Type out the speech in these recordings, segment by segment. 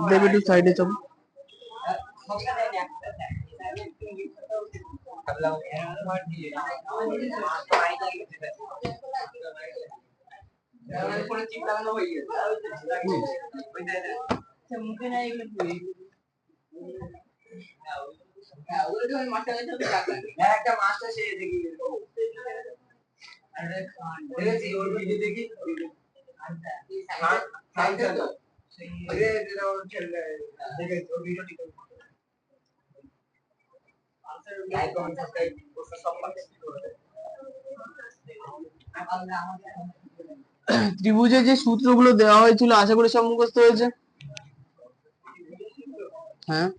দেবে একটু সাইডে চল। ত্রিভুজের যে সূত্রগুলো দেওয়া হয়েছিল আশা করি সব মুখস্থ হয়েছে। হ্যাঁ,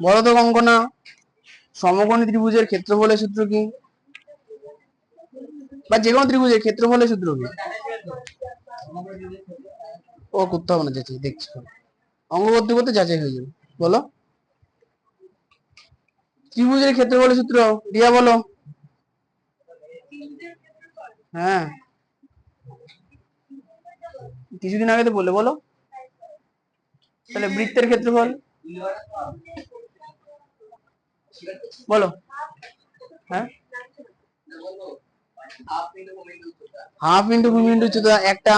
বলো তো কঙ্কনা, সমকোণী ত্রিভুজের ক্ষেত্রফলের সূত্র কি? বা যে কোনো ত্রিভুজের ক্ষেত্রফলের সূত্র কি? ও করতে হবে না, যাচাই দেখছি, অঙ্ক করতে করতে যাচাই হয়ে যাবে। বলো ত্রিভুজের ক্ষেত্রফলের সূত্র, রিয়া বলো। হ্যাঁ, কিছুদিন আগে তো বললে, বলো। তাহলে বৃত্তের ক্ষেত্রফল বলো। হ্যাঁ, হাফ ইন্টু ভূমি ইন্টু উচ্চতা একটা।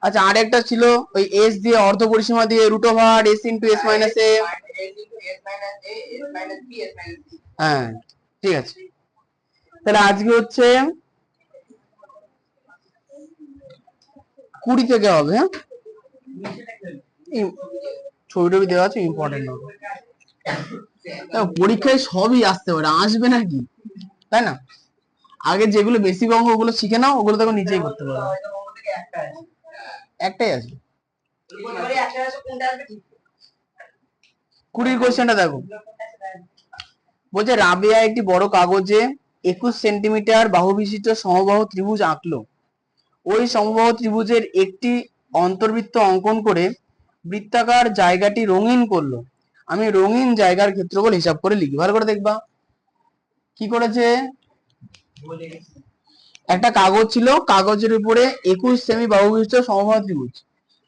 আচ্ছা, আর একটা ছিল ওই এস দিয়ে অর্ধ পরিসীমা দিয়ে root over s into s minus a. হ্যাঁ, ঠিক আছে। তাহলে আজকে হচ্ছে 20 থেকে হবে। হ্যাঁ, ছবি টবি দেওয়া আছে, ইম্পর্টেন্ট হবে। পরীক্ষায় সবই আসতে পারে, আসবে নাকি, তাই না? আগে যেগুলো বেসিক অঙ্ক ওগুলো শিখে নাও, ওগুলো তখন নিজেই করতে পারবে। একটাই আছে। 20 কোশ্চেনটা দেখো, বলছে রাবেয়া একটি বড় কাগজে 21 সেন্টিমিটার বাহু বিশিষ্ট সমবাহু ত্রিভুজ আঁকলো। ওই সমবাহু ত্রিভুজের একটি অন্তর্বৃত্ত অঙ্কন করে বৃত্তাকার জায়গাটি রঙিন করলো। আমি রঙিন জায়গার ক্ষেত্রফল হিসাব করে লিখি। ভালো করে দেখবা কি করেছে। একটা কাগজ ছিল, কাগজের উপরে 21 সেমি বাহু বিশিষ্ট সমবাহু ত্রিভুজ।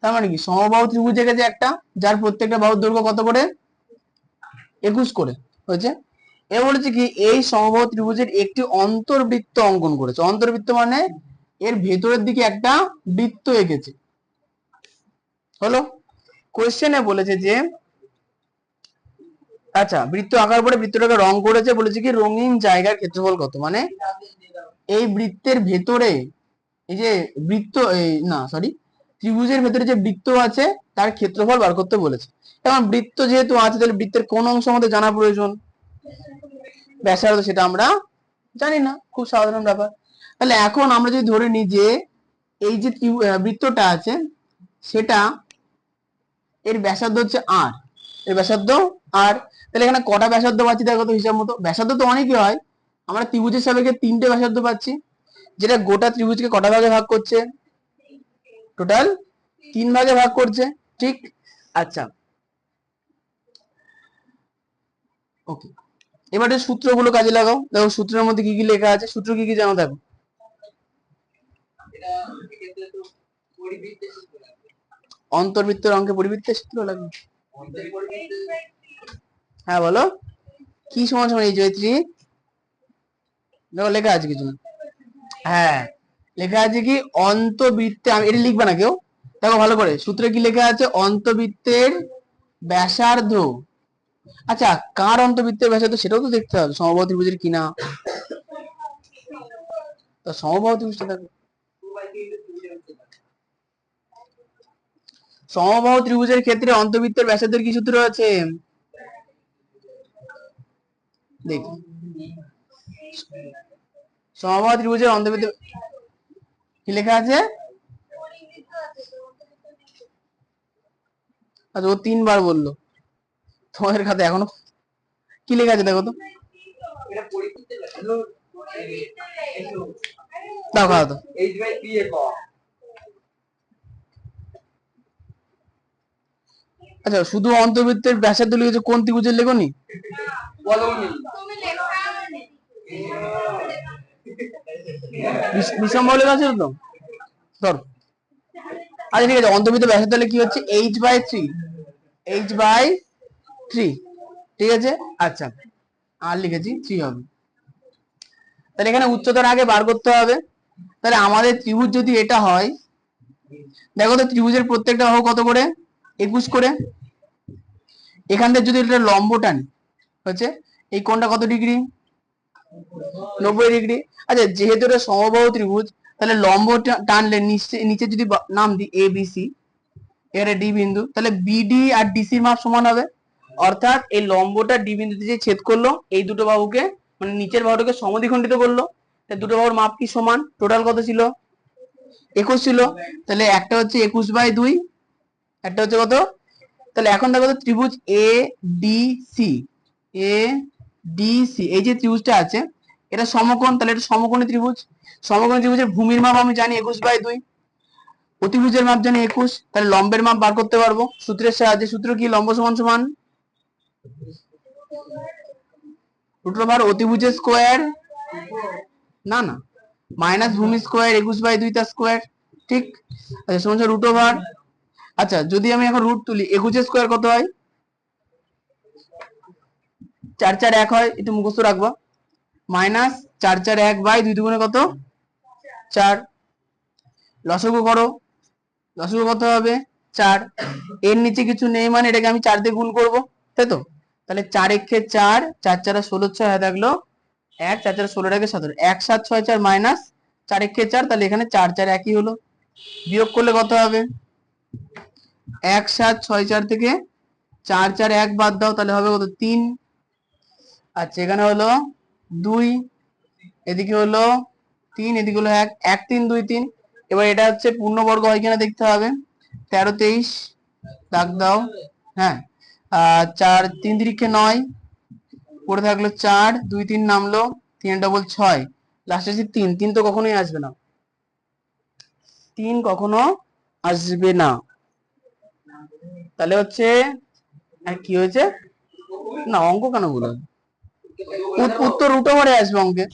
তার মানে কি, সমবাহু ত্রিভুজ এঁকেছে একটা, যার প্রত্যেকটা বাহুর দৈর্ঘ্য কত করে? 21 করে হয়েছে। এ বলেছে কি, এই সমবাহু ত্রিভুজের একটি অন্তর্বৃত্ত অঙ্কন করেছে। অন্তর্বৃত্ত মানে এর ভেতরের দিকে একটা বৃত্ত এঁকেছে। হলো, কোশ্চেনে বলেছে যে আচ্ছা, বৃত্ত আঁকার পরে বৃত্তটাকে রং করেছে, বলেছে কি রঙিন জায়গার ক্ষেত্রফল কত। মানে এই বৃত্তের ভেতরে, এই যে বৃত্ত, এই না সরি, ত্রিভুজের ভেতরে যে বৃত্ত আছে তার ক্ষেত্রফল বার করতে বলেছে। এখন বৃত্ত যেহেতু আছে, তাহলে বৃত্তের কোন অংশ আমাদের জানা প্রয়োজন? ব্যাসার্ধ। সেটা আমরা জানি না, খুব সাধারণ ব্যাপার। তাহলে এখন আমরা যদি ধরে নিই যে এই যে বৃত্তটা আছে সেটা, এর ব্যাসার্ধ হচ্ছে আর, এর ব্যাসার্ধ আর, তাহলে এখানে কটা ব্যাসার্ধ পাচ্ছি দেখো তো হিসাব মতো। ব্যাসার্ধ তো অনেকই হয়, আমরা ত্রিভুজের সাপেক্ষে 3টে ব্যাসার্ধ পাচ্ছি, যেটা গোটা ত্রিভুজকে কটা ভাগে ভাগ করছে? টোটাল 3 ভাগে ভাগ করছে, ঠিক। আচ্ছা, ওকে, এবারে সূত্রগুলো কাজে লাগাও। দেখো সূত্রের মধ্যে কি কি লেখা আছে, সূত্র কি কি জানো দেখো। অন্তর্বৃত্তের অঙ্কে পরিবৃত্তের সূত্র লাগবে। হ্যাঁ বলো, কি সমান সমান এই জয়ত্রী, দেখো লেখা আছে কিছু। হ্যাঁ, লেখা আছে কি অন্তবৃত্তে, আমি এটা লিখবে না কেউ, দেখো ভালো করে সূত্রে কি লেখা আছে, অন্তবৃত্তের ব্যাসার্ধ। আচ্ছা, কার অন্তবৃত্তের ব্যাসার্ধ সেটাও তো দেখতে হবে, সমবাহু ত্রিভুজের কিনা। তো সমবাহু ত্রিভুজটা দেখো, সমবাহু ত্রিভুজের ক্ষেত্রে অন্তবৃত্তের ব্যাসার্ধের কি সূত্র আছে দেখি। সমবাহু ত্রিভুজের অন্তবৃত্ত কি লেখা আছে? আচ্ছা, ও 3বার বললো, তোমাদের খাতে এখনো কি লেখা আছে দেখো তো। দাও খাওয়া তো। আচ্ছা, শুধু অন্তর্বৃত্তের ব্যাসার্ধ লিখেছো, কোন ত্রিভুজের লেখনি? বিষম লেখা ছিল তো, ধর। আচ্ছা ঠিক আছে, অন্তর্বৃত্ত ব্যাসার্ধ তাহলে কি হচ্ছে, h/3, h/3, ঠিক আছে। আচ্ছা, আর লিখেছি 3 হবে। তাহলে এখানে উচ্চতার আগে বার করতে হবে। তাহলে আমাদের ত্রিভুজ যদি এটা হয়, দেখো তো ত্রিভুজের প্রত্যেকটা বাহু কত করে, 21 করে। এখান থেকে যদি এটা লম্ব টানি, হচ্ছে এই কোণটা কত ডিগ্রি, 90 ডিগ্রি। আচ্ছা, যেহেতু এটা সমবাহু ত্রিভুজ, তাহলে লম্ব টানলে নিচে নিচে যদি নাম দিই এ বি সি, এর ডি বিন্দু, তাহলে বিডি আর ডিসির মাপ সমান হবে। অর্থাৎ এই লম্বটা ডি বিন্দুতে যে ছেদ করলো, এই দুটো বাহুকে মানে নিচের বাহুটাকে সমদ্বিখণ্ডিত করলো, দুটো বাহুর মাপ কি সমান, টোটাল কত ছিল, 21 ছিল। তাহলে একটা হচ্ছে 21/2, একটা হচ্ছে কত। তাহলে এখন দেখো তো ত্রিভুজ A D C, A D C, এই যে ত্রিভুজটা আছে এটা সমকোণ, তাহলে এটা সমকোণী ত্রিভুজ। সমকোণী ত্রিভুজের ভূমির মাপ আমি জানি 21/2, অতিভুজের মাপ জানি 21, তাহলে লম্বের মাপ বার করতে পারবো সূত্রের সাহায্যে। সূত্র কি, লম্ব সমান সমান √, অতিভুজের স্কোয়ার, না না, মাইনাস ভূমি স্কোয়ার 21/2 তার স্কোয়ার, ঠিক। আচ্ছা সমান √। আচ্ছা, যদি আমি এখন রুট তুলি, 21 স্কোয়ার কত হয়, 4 4 1 হয়, একটু মুখস্থ রাখবো। মাইনাস 4 4 1/2 দুগুণে কত, 4। লসাগু করো, লসাগু কত হবে, 4। এর নিচে কিছু নেই মানে এটাকে আমি 4 দিয়ে গুণ করবো, তাই তো। তাহলে 4 একে 4, 4 4 16, 6 হয়ে থাকলো 1, 4 4 16 একে 17, 1 7 6 4 মাইনাস 4 একে 4, তাহলে এখানে 4 4 একই হলো। বিয়োগ করলে কত হবে, 1 7 6 4 থেকে 4 4 1 বাদ দাও, তাহলে হবে কত, 3। আচ্ছা, এখানে হলো 2, এদিকে হলো 3, এদিকে হলো 1, 1 3 2 3। এবার এটা হচ্ছে পূর্ণবর্গ হয় কিনা দেখতে হবে। 13 23 দাগ দাও, হ্যাঁ। 4 3 3 9, পড়ে থাকলো 4 2 3 নামলো, 3 ডবল 6, লাস্টে আছে 3, 3 তো কখনোই আসবে না, 3 কখনো আসবে না। তাহলে হচ্ছে কি হয়েছে, না অঙ্ক কেন বলো, উত্তর √, আসবে অঙ্কে।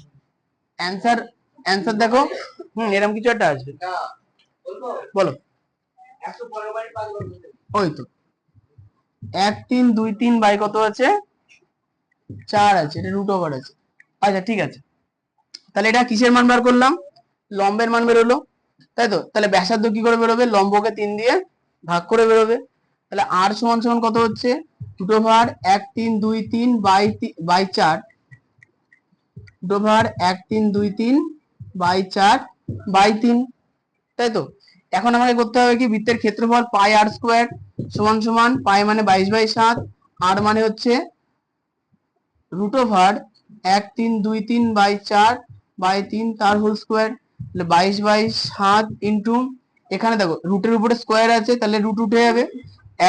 অ্যান্সার, অ্যান্সার দেখো, এরকম কিছু একটা আসবে, বলো। ওই তো 1 3 2 3 বাই কত আছে, 4 আছে, এটা √, আছে। আচ্ছা ঠিক আছে, তাহলে এটা কিসের মান বার করলাম, লম্বের মান বেরোলো, তাই তো। তাহলে ব্যাসার্ধ কি করে বেরোবে, লম্বকে 3 দিয়ে ভাগ করে বেরোবে। তাহলে আর সমান সমান কত হচ্ছে, √, 1 3 2 3 বাই 4, √, 1 3 2 3 বাই 4 বাই 3, তাই তো। এখন আমাকে করতে হবে কি, বৃত্তের ক্ষেত্রফল পাই আর স্কোয়ার সমান সমান, পাই মানে 22/7, আর মানে হচ্ছে √, 1 3 2 3 বাই 4 বাই 3 তার হোল স্কোয়ার, তাহলে 22/7 ইন্টু, এখানে দেখো রুটের উপরে স্কোয়ার আছে, তাহলে রুট উঠে যাবে,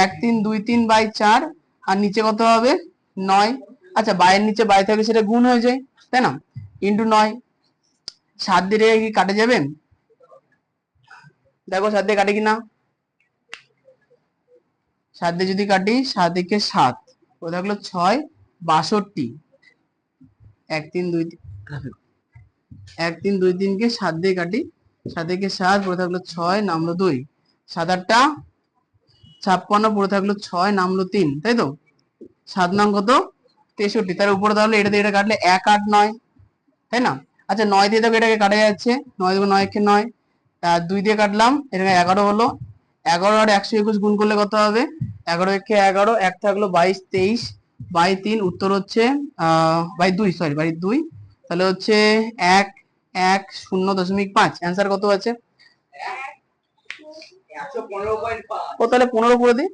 1 3 2 3 বাই 4, আর নিচে কত হবে, 9। আচ্ছা, বাইয়ের নিচে বাই থাকলে সেটা গুণ হয়ে যায়, তাই না, ইন্টু 9। 7 দিয়ে কি কাটে যাবে, দেখো 7 দিয়ে কাটে কিনা, 7 দিয়ে যদি কাটি, 7 একে 7, ও থাকলো 6 62, 1 3 2 1 3 2 3 কে 7 দিয়ে কাটি, 7 একে 7, পড়ে থাকলো 6, নামলো 2, 7 8 56, পড়ে থাকলো 6, নামলো 3, তাই তো। 7 নাম কত, 63, তার উপরে তাহলে এটা দিয়ে এটা কাটলে 1 8 9, তাই না। আচ্ছা 9 দিয়ে দেখো এটাকে কাটা যাচ্ছে, 9 দেখো 9 একে 9, 2 দিয়ে কাটলাম, এটা 11 হলো। 11 আর 121 গুণ করলে কত হবে, 11 একে 11, 1 থাকলো 22 23 বাই 3, উত্তর হচ্ছে বাই 2, সরি বাই 2, তাহলে হচ্ছে 1 1 0.5। অ্যান্সার কত আছে, ও তাহলে 15 করে দিই।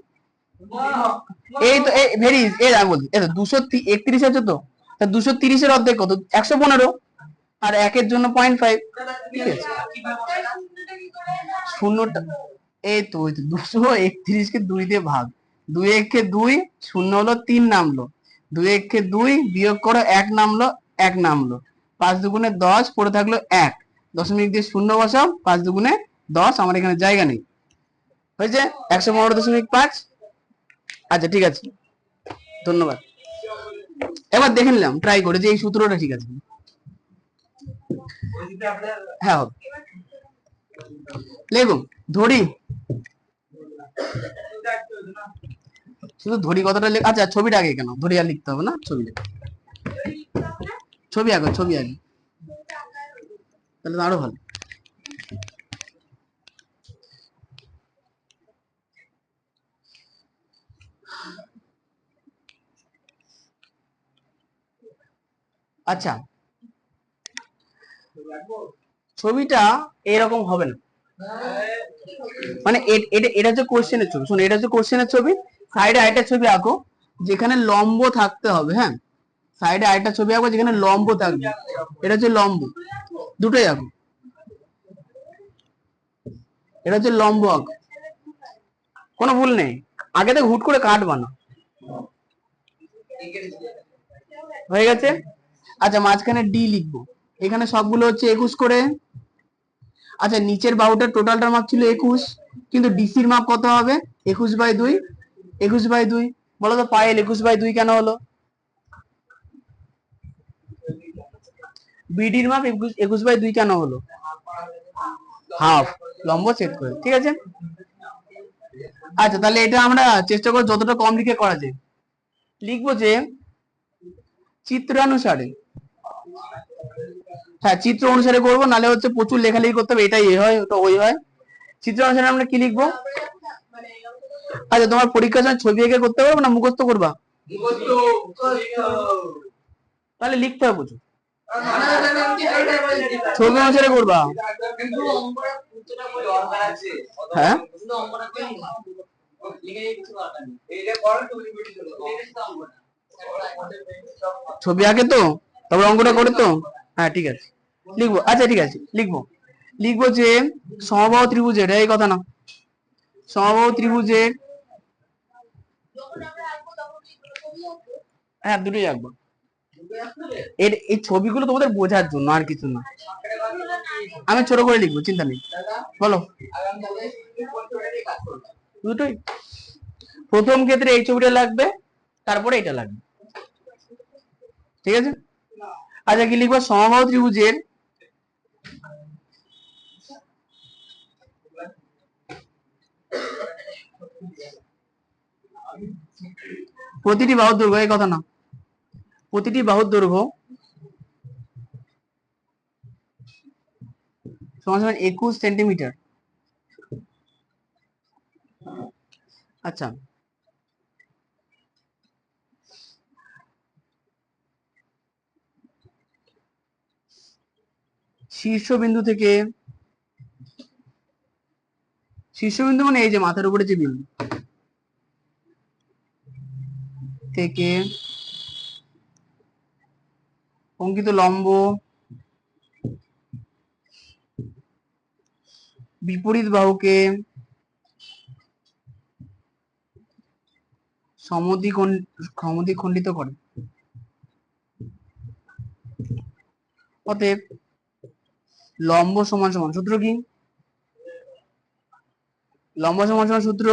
এই তো এই ভেরি, এই আমি বলছি, এই তো 231 আছে তো, 230 অর্ধেক কত, 115, আর 1 এর জন্য 0.5, ঠিক আছে। শূন্যটা, এই তো ওই তো 231 কে 2 দিয়ে ভাগ, 2 একে 2, শূন্য হলো 3 নামলো, 2 একে 2 বিয়োগ করো 1 নামলো, 1 নামলো, 5 দুগুণে 10, পড়ে থাকলো 1, দশমিক দিয়ে শূন্য বসাও, 5 দুগুণে 10, আমার এখানে জায়গা নেই, হয়েছে 115.5। আচ্ছা ঠিক আছে, ধন্যবাদ। এবার দেখে নিলাম ট্রাই করে যে এই সূত্রটা ঠিক আছে। হ্যাঁ হবে। লেখো ধরি, শুধু ধরি কথাটা লেখ। আচ্ছা ছবিটা আগে কেন, ধরি আর লিখতে হবে না, ছবি লেখ, ছবি আগে, ছবি আগে, তাহলে তো আরো ভালো। আচ্ছা ছবিটা এরকম হবে না, মানে এটা হচ্ছে কোশ্চেনের ছবি। শোনো এটা হচ্ছে কোশ্চেনের ছবি, সাইডে আরেকটা ছবি আঁকো যেখানে লম্ব থাকতে হবে। হ্যাঁ, সাইডে আরেকটা ছবি আঁকো যেখানে লম্ব থাকবে, এটা হচ্ছে লম্ব, দুটোই আঁকো, এটা হচ্ছে লম্ব আঁকো, কোনো ভুল নেই। আগে থেকে হুট করে কাটবা না, হয়ে গেছে। আচ্ছা মাঝখানে ডি লিখবো, এখানে সবগুলো হচ্ছে 21 করে। আচ্ছা নিচের বাহুটার টোটালটার মাপ ছিল 21, কিন্তু ডিসির মাপ কত হবে? 21/2। 21/2 বলো তো পায়েল, 21/2 কেন হলো? বিডির মাপ 21/2 কেন হলো? হাফ, লম্ব ছেদ করে, ঠিক আছে। আচ্ছা তাহলে এটা আমরা চেষ্টা করব যতটা কম লিখে করা যায়। লিখবো যে চিত্রানুসারে, হ্যাঁ চিত্র অনুসারে করবো, নালে হচ্ছে প্রচুর লেখালেখি করতে হবে, এটাই এ হয় ওটা ওই হয়। চিত্র অনুসারে আমরা কি লিখবো? আচ্ছা তোমার পরীক্ষার সময় ছবি এঁকে করতে পারবে না মুখস্থ করবা? তাহলে লিখতে হবে প্রচুর, ছবি অনুসারে করবা। হ্যাঁ ছবি আঁকে তো, তারপর অঙ্কটা করে তো, হ্যাঁ ঠিক আছে লিখবো। আচ্ছা ঠিক আছে লিখবো, লিখবো যে সমবাহু ত্রিভুজের, এই কথা না, সমবাহু ত্রিভুজের, হ্যাঁ দুটোই আঁকবো। এর এই ছবিগুলো তোমাদের বোঝার জন্য, আর কিছু না। আমি ছোট করে লিখবো, চিন্তা নেই, বলো। দুটোই, প্রথম ক্ষেত্রে এই ছবিটা লাগবে, তারপরে এটা লাগবে, ঠিক আছে। আচ্ছা কি লিখবো? সমবাহু ত্রিভুজের প্রতিটি বাহুর দৈর্ঘ্য, এই কথা না, প্রতিটি বাহুর দৈর্ঘ্য সমান সমান 21 সেন্টিমিটার। আচ্ছা শীর্ষবিন্দু থেকে, শীর্ষবিন্দু মানে এই যে মাথার উপরে যে বিন্দু থেকে অঙ্কিত লম্ব বিপরীত বাহুকে সমদ্বিখণ্ডিত করে। অতএব লম্ব সমান সমান, সূত্র কি? লম্ব সমান সমান সূত্র,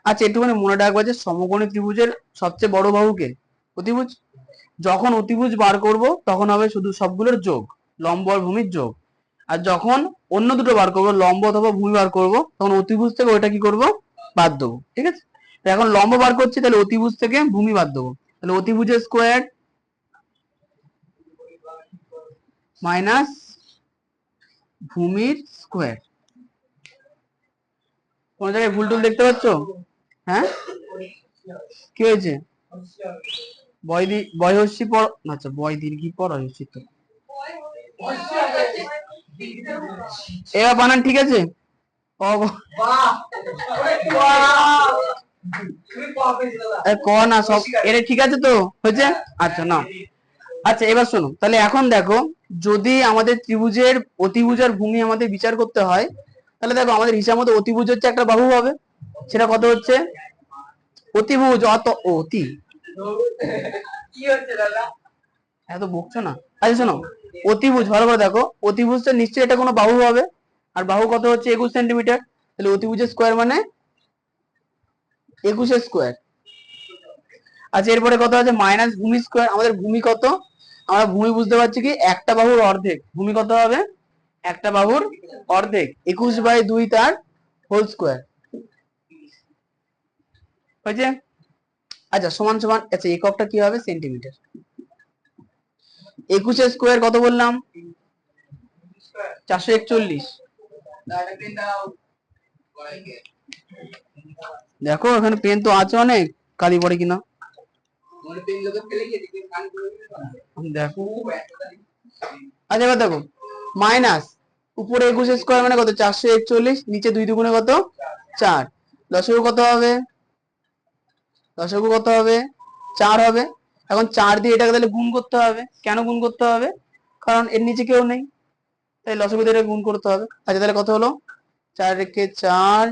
আচ্ছা একটুখানি মনে রাখবা যে সমকোণী ত্রিভুজের সবচেয়ে বড় বাহুকে অতিভুজ। যখন অতিভুজ বার করব তখন হবে শুধু সবগুলোর যোগ, লম্ব আর ভূমির যোগ। আর যখন অন্য দুটো বার করবো, লম্ব অথবা ভূমি বার করব, তখন অতিভুজ থেকে ওইটা কি করব? বাদ দেবো, ঠিক আছে। এখন লম্ব বার করছি, তাহলে অতিভুজ থেকে ভূমি বাদ দেবো, তাহলে অতিভুজের স্কোয়ার মাইনাস ভূমির স্কোয়ার। কোন জায়গায় ভুল টুল দেখতে পাচ্ছ? হ্যাঁ কি হয়েছে? বয়হস্যি পর, আচ্ছা বয় দীর্ঘি পর হস্যি তো, এবার বানান ঠিক আছে। ক না সব এটা ঠিক আছে তো, হয়েছে। আচ্ছা না, আচ্ছা এবার শোনো, তাহলে এখন দেখো, যদি আমাদের ত্রিভুজের অতিভুজ আর ভূমি আমাদের বিচার করতে হয়, তাহলে দেখো আমাদের হিসাব মতো অতিভুজ হচ্ছে একটা বাহু হবে, সেটা কত হচ্ছে? অতিভুজ অতি এত বকছো না। আচ্ছা শোনো, অতিভুজ ভালো করে দেখো, অতিভুজটা নিশ্চয়ই এটা কোনো বাহু হবে, আর বাহু কত হচ্ছে? 21 সেন্টিমিটার, তাহলে অতিভুজের স্কোয়ার মানে 21 স্কোয়ার। আচ্ছা এরপরে কত আছে মাইনাস ভূমি স্কোয়ার। আমাদের ভূমি কত, আমরা ভূমি বুঝতে পারছি কি একটা বাহুর অর্ধেক। ভূমি কত হবে, একটা বাহুর অর্ধেক, 21/2 তার হোল স্কোয়ার হয়েছে। আচ্ছা সমান সমান, আচ্ছা এককটা কি হবে সেন্টিমিটার। 21 স্কোয়ার কত বললাম, 441। দেখো এখানে পেন তো আছে অনেক, কালি পড়ে কিনা দেখো। আচ্ছা এবার দেখো মাইনাস উপরে 21 স্কোয়ার মানে কত 441, নিচে 2 দুগুণে কত 4, দশমিক কত হবে, দশমিক কত হবে 4 হবে। এখন 4 দিয়ে এটাকে তাহলে গুণ করতে হবে। কেন গুণ করতে হবে, কারণ এর নিচে কেউ নেই, তাই লসাগু দিয়ে গুণ করতে হবে। আচ্ছা তাহলে কত হলো 4 রেখে 4,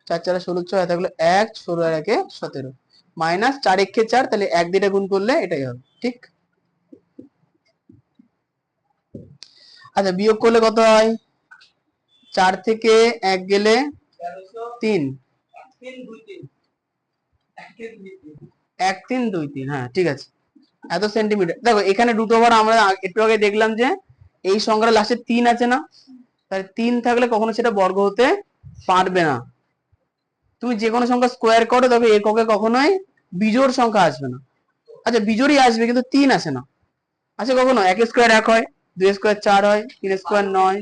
4 4 16, 6 থাকলো 1, 16 আর 1 17, মাইনাস 4 1 4, তাহলে 1 দিয়ে গুণ করলে এটাই হবে ঠিক। আচ্ছা বিয়োগ করলে কত হয়, 4 থেকে 1 গেলে 3, 1 3 2 3, হ্যাঁ ঠিক আছে এত সেন্টিমিটার। দেখো এখানে রুট ওভার আমরা একটু আগে দেখলাম যে এই সংখ্যার লাস্টে 3 আছে না, তাহলে 3 থাকলে কখনো সেটা বর্গ হতে পারবে না। তুমি যে কোনো সংখ্যা স্কোয়ার করো তবে এককে কখনোই বিজোড় সংখ্যা আসবে না। আচ্ছা বিজোড়ই আসবে কিন্তু 3 আসে না। আচ্ছা কখনো 1 স্কোয়ার 1 হয়, 2 স্কোয়ার 4 হয়, 3 স্কোয়ার 9,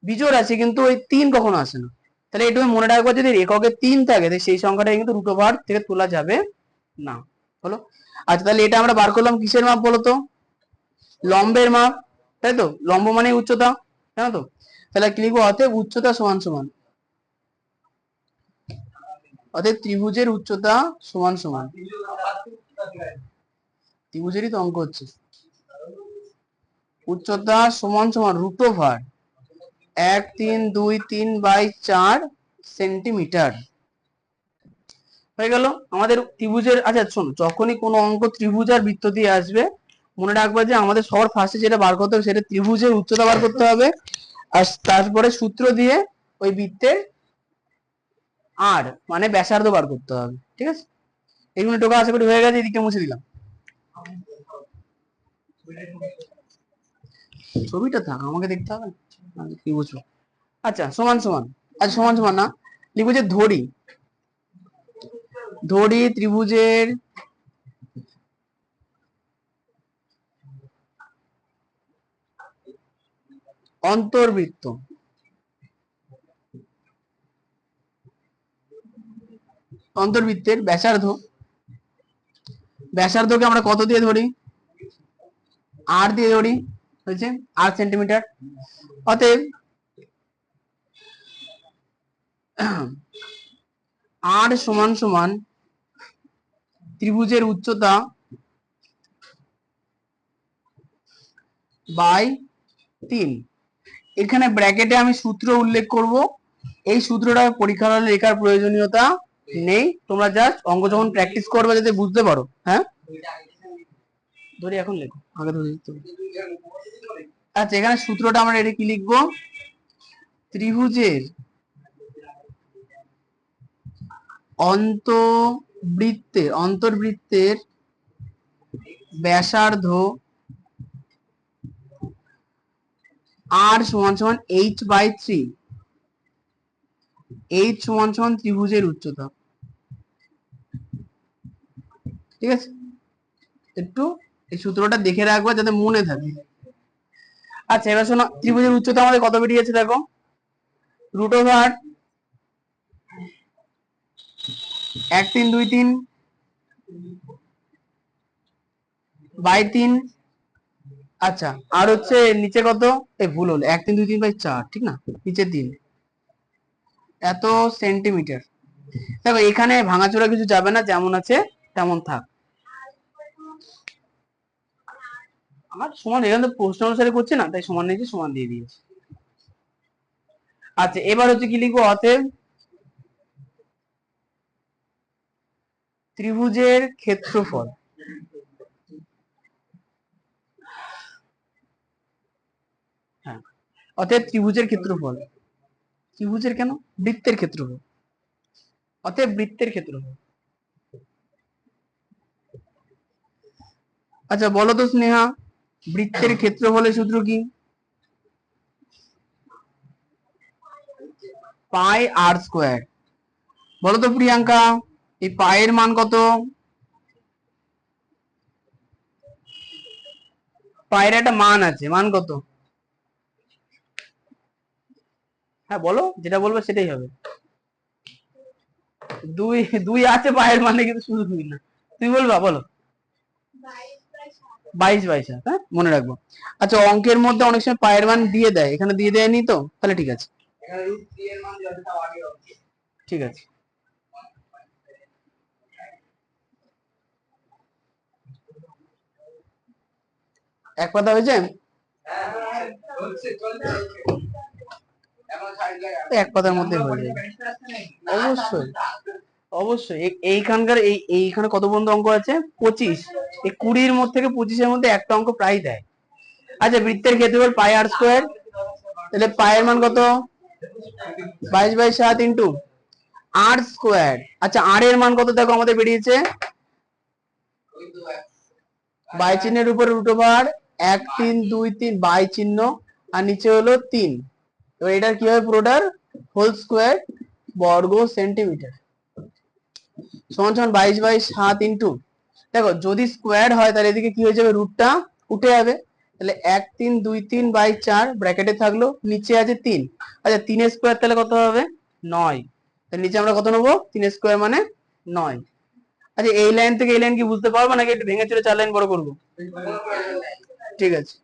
বিজোড় আছে কিন্তু ওই 3 কখনো আসে না। তাহলে এটা মনে রাখবো যদি এককে 3 থাকে তাহলে সেই সংখ্যাটা কিন্তু রুট ওভার থেকে তোলা যাবে না। হলো। আচ্ছা তাহলে এটা আমরা বার করলাম কিসের মাপ বলতো, লম্বের মাপ, তাই তো, লম্ব মানে উচ্চতা, জানো তো। তাহলে কি লিখবো, অতএব উচ্চতা সমান সমান, অতএব ত্রিভুজের উচ্চতা সমান সমান, ত্রিভুজেরই তো অঙ্ক হচ্ছে, উচ্চতা সমান সমান রুট ওভার 1 3 2 3/4 সেন্টিমিটার হয়ে গেল আমাদের ত্রিভুজের। আচ্ছা শোনো, যখনই কোনো অঙ্ক ত্রিভুজ আর বৃত্ত দিয়ে আসবে মনে রাখবা যে আমাদের সবার ফার্স্টে যেটা বার করতে হবে সেটা ত্রিভুজের উচ্চতা বার করতে হবে, আর তারপরে সূত্র দিয়ে ওই বৃত্তের আর মানে ব্যাসার্ধ বার করতে হবে, ঠিক আছে। এইগুলো টোকা আশা করি হয়ে গেছে, এদিকে মুছে দিলাম, ছবিটা থাক আমাকে দেখতে হবে না, কি বুঝবো। আচ্ছা সমান সমান, আচ্ছা সমান সমান না, লিখবো যে ধরি, ধরি ত্রিভুজের অন্তর্বৃত্ত, অন্তর্বৃত্তের ব্যাসার্ধ, ব্যাসার্ধকে আমরা কত দিয়ে ধরি, আর দিয়ে ধরি, হয়েছে 8 সেন্টিমিটার। অতএব আর সমান সমান ত্রিভুজের উচ্চতা বাই 3। এখানে ব্র্যাকেটে আমি সূত্র উল্লেখ করব, এই সূত্রটা পরীক্ষার হলে লেখার প্রয়োজনীয়তা নেই, তোমরা জাস্ট অঙ্ক যখন প্র্যাকটিস করবে যাতে বুঝতে পারো। হ্যাঁ ধরি এখন লেখো, আগে ধরে লিখতে হবে। আচ্ছা এখানে সূত্রটা আমরা এটা কি লিখবো, ত্রিভুজের অন্তর্বৃত্তের ব্যাসার্ধ আর সমান সমান h/3, h সমান সমান ত্রিভুজের উচ্চতা, ঠিক আছে। একটু এই সূত্রটা দেখে রাখবা যাতে মনে থাকে। আচ্ছা এবার শোনো, ত্রিভুজের উচ্চতা আমাদের কত বেরিয়েছে দেখো, রুট ওভার 1 3 2 3 বাই 3। আচ্ছা আর হচ্ছে নিচে কত, এই ভুল হলো 1 3 2 3/4, ঠিক না, নিচে 3, এত সেন্টিমিটার। দেখো এখানে ভাঙাচোরা কিছু যাবে না, যেমন আছে তেমন থাক। আমার সমান এখানে প্রশ্ন অনুসারে করছে না তাই সমান নিয়েছি, সমান দিয়ে দিয়েছি। আচ্ছা এবার হচ্ছে কি লিখবো, অতএব ত্রিভুজের ক্ষেত্রফল, হ্যাঁ অতএব ত্রিভুজের ক্ষেত্রফল, ত্রিভুজের কেন, বৃত্তের ক্ষেত্রফল, অতএব বৃত্তের ক্ষেত্রফল। আচ্ছা বলো তো স্নেহা, বৃত্তের ক্ষেত্রফলের সূত্র কি? পাই আর স্কোয়ার। বলো তো প্রিয়াঙ্কা, এই পায়ের মান কত? পায়ের একটা মান আছে, মান কত? হ্যাঁ বলো, যেটা বলবো সেটাই হবে। দুই, দুই আছে পায়ের মানে, কিন্তু শুধু দুই না। তুমি বলবা, বলো। 22/7, হ্যাঁ মনে রাখবো। আচ্ছা অঙ্কের মধ্যে অনেক সময় পায়ের মান দিয়ে দেয়, এখানে দিয়ে দেয়নি তো, তাহলে ঠিক আছে। ঠিক আছে। এক কথা হয়েছে, এক কথার মধ্যে হয়ে যাবে। অবশ্যই অবশ্যই। এইখানকার এইখানে কত পর্যন্ত অঙ্ক আছে? 25। এই 20-র মধ্যে থেকে 25-এর মধ্যে একটা অঙ্ক প্রায় দেয়। আচ্ছা বৃত্তের ক্ষেত্রফল পাই আর স্কোয়ার, তাহলে পায়ের মান কত? 22/7 ইন্টু আর স্কোয়ার। আচ্ছা আর এর মান কত দেখো আমাদের বেরিয়েছে? বাই চিহ্নের উপরে রুট ওভার 1 3 2 3 বাই চিহ্ন, আর নিচে হলো 3। এবার এটার কি হবে? পুরোটার হোল স্কোয়ার বর্গ সেন্টিমিটার সমান সমান 22/7 ইন্টু, দেখো যদি স্কোয়ার হয় তাহলে এদিকে কি হয়ে যাবে? রুটটা উঠে যাবে। তাহলে 1 3 2 3 বাই 4 ব্র্যাকেটে থাকলো, নিচে আছে 3। আচ্ছা 3 স্কোয়ার তাহলে কত হবে? 9। তাহলে নিচে আমরা কত নেবো? 3 স্কোয়ার মানে 9। আচ্ছা এই লাইন থেকে এই লাইন কি বুঝতে পারবো, নাকি একটু ভেঙে চলে 4 লাইন বড় করবো? ঠিক আছে।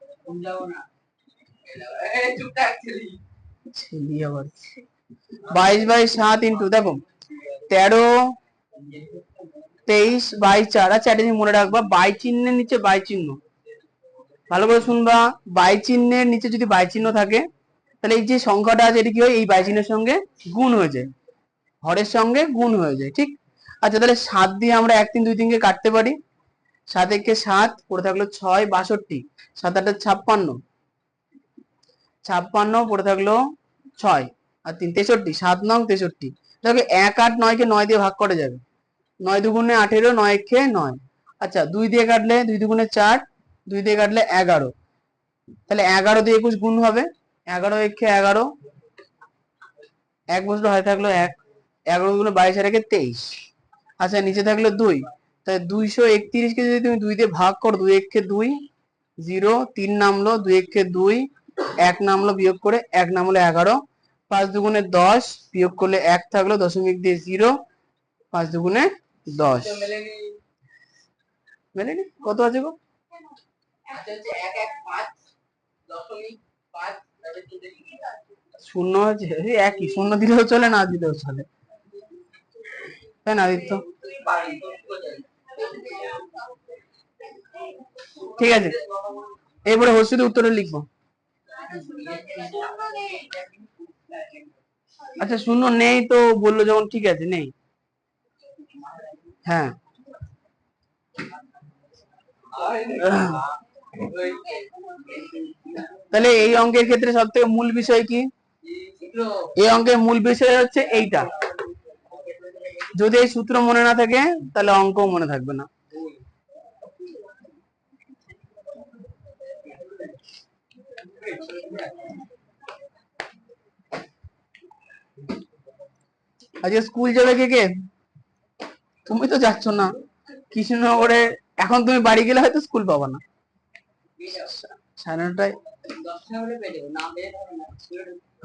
22/7 ইন্টু, দেখো 13 23/4। আচ্ছা এটা তুমি মনে রাখবা, বাই চিহ্নের নিচে বাই চিহ্ন, ভালো করে শুনবা। বাই চিহ্নের নিচে যদি বাই চিহ্ন থাকে, তাহলে এই যে সংখ্যাটা আছে এটা কি হয়? এই বাই চিহ্নের সঙ্গে গুণ হয়ে যায়, হরের সঙ্গে গুণ হয়ে যায়, ঠিক। আচ্ছা তাহলে 7 দিয়ে আমরা 1 3 2 3 কে কাটতে পারি। 7 একে 7, পড়ে থাকলো 6 62, 7 8 56, 56 পড়ে থাকলো 6 আর 3 63, 7 9 63। দেখো 1 8 9 কে 9 দিয়ে ভাগ করা যাবে, 9 দুগুণে 18, 9 একে 9। আচ্ছা 2 দিয়ে কাটলে 2 দুগুণে 4, 2 দিয়ে কাটলে 11, তাহলে 11 দিয়ে 21 গুণ হবে, 11 একে 11, এক বছর হয় থাকলো 1, 11 দুগুণে 22 আর একে 23। আচ্ছা নিচে থাকলো 2, তাহলে 231 কে যদি তুমি 2 দিয়ে ভাগ করো, 2 একে 2 0, 3 নামলো, 2 একে 2, 1 নামলো বিয়োগ করে, 1 নামলো 11, 5 দুগুণে 10, বিয়োগ করলে 1 থাকলো, দশমিক দিয়ে 0, 5 দুগুণে 10। মেলেনি? কত আছে গো? শূন্য আছে, একই, শূন্য দিলেও চলে, না দিলেও চলে, তাই না আদিত্য? ঠিক আছে, এরপরে হর্ষিত উত্তরে লিখবো। আচ্ছা শূন্য নেই তো বললো যখন, ঠিক আছে নেই। হ্যাঁ তাহলে এই অঙ্কের ক্ষেত্রে সব থেকে মূল বিষয় কি? এই অঙ্কের মূল বিষয় হচ্ছে এইটা। যদি এই সূত্র মনে না থাকে তাহলে অঙ্ক মনে থাকবে না। আজকে স্কুল যাবে কে কে? তুমি তো যাচ্ছ না কৃষ্ণনগরে, এখন তুমি বাড়ি গেলে হয়তো স্কুল পাবা না। 9:30টায়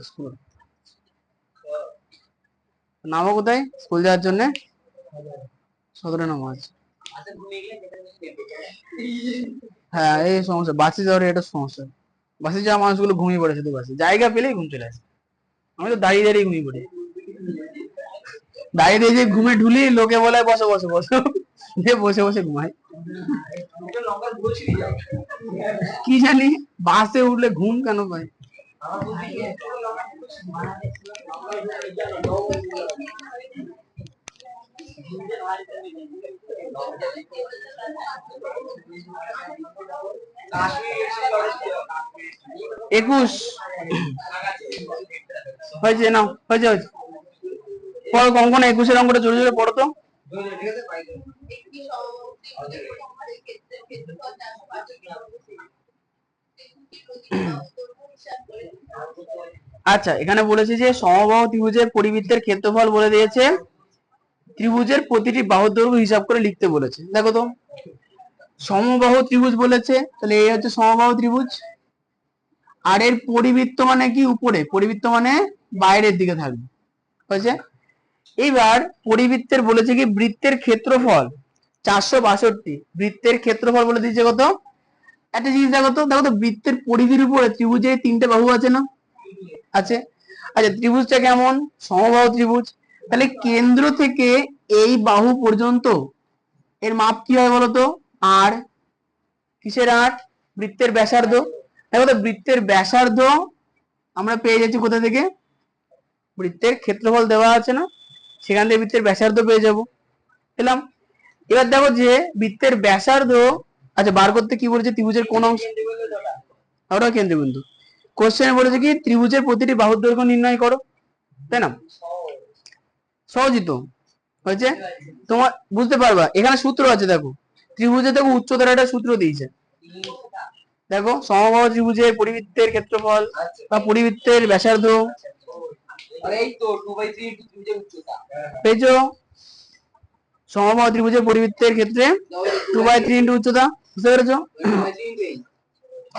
স্কুল। নামো কোথায় স্কুল যাওয়ার জন্য? সদরে নামো আছে। হ্যাঁ এই সমস্যা, বাসে যাওয়ার এটা সমস্যা। বাসে যাওয়া মানুষগুলো ঘুমিয়ে পড়ে, শুধু বাসে জায়গা পেলেই ঘুম চলে আসে। আমি তো দাঁড়িয়ে দাঁড়িয়ে ঘুমিয়ে পড়ি, দাঁড়িয়ে দাঁড়িয়ে ঘুমে ঢুলি, লোকে বলে বসো বসো বসো, যে বসে বসে ঘুমাই। কি জানি বাসে উঠলে ঘুম কেন পাই। 21 হয়েছে, নাও হয়েছে হয়েছে। পড়ো কঙ্কন 21-এর অঙ্কটা জোরে জোরে পড়ো তো। আচ্ছা, এখানে বলেছে যে সমবাহু ত্রিভুজের পরিবৃত্তের ক্ষেত্রফল বলে দিয়েছে, ত্রিভুজের প্রতিটি বাহুর দৈর্ঘ্য হিসাব করে লিখতে বলেছে। দেখো তো, সমবাহু ত্রিভুজ বলেছে, তাহলে এই হচ্ছে সমবাহু ত্রিভুজ। আর এর পরিবৃত্ত মানে কি? উপরে। পরিবৃত্ত মানে বাইরের দিকে থাকবে, হয়েছে। এইবার পরিবৃত্তের বলেছে কি বৃত্তের ক্ষেত্রফল 462। বৃত্তের ক্ষেত্রফল বলে দিয়েছে কত? একটা জিনিস দেখো তো, বৃত্তের পরিধির উপরে ত্রিভুজে 3টে বাহু আছে না? আছে। আচ্ছা, ত্রিভুজটা কেমন? সমবাহু ত্রিভুজ। তাহলে কেন্দ্র থেকে এই বাহু পর্যন্ত এর মাপ কি হয় বলতো? আর কিসের আর? বৃত্তের ব্যাসার্ধ। দেখো তো, বৃত্তের ব্যাসার্ধ আমরা পেয়ে যাচ্ছি কোথা থেকে? বৃত্তের ক্ষেত্রফল দেওয়া আছে না, সেখান থেকে বৃত্তের ব্যাসার্ধ পেয়ে যাব, পেলাম। এবার দেখো যে বৃত্তের ব্যাসার্ধ, আচ্ছা বার করতে কি বলেছে? ত্রিভুজের কোন অংশ? ওটা কেন্দ্রবিন্দু। কোশ্চেনে বলেছে কি ত্রিভুজের প্রতিটি বাহুর দৈর্ঘ্য নির্ণয় করো, তাই না? সহজই তো, হয়েছে। তোমার বুঝতে পারবা, এখানে সূত্র আছে দেখো। ত্রিভুজে দেখো উচ্চতার একটা সূত্র দিয়েছে, দেখো সমবাহু ত্রিভুজের পরিবৃত্তের ক্ষেত্রফল বা পরিবৃত্তের ব্যাসার্ধ পেয়েছো। সমবাহু ত্রিভুজের পরিবৃত্তের ক্ষেত্রে 2/3 ইন্টু উচ্চতা, বুঝতে পেরেছো?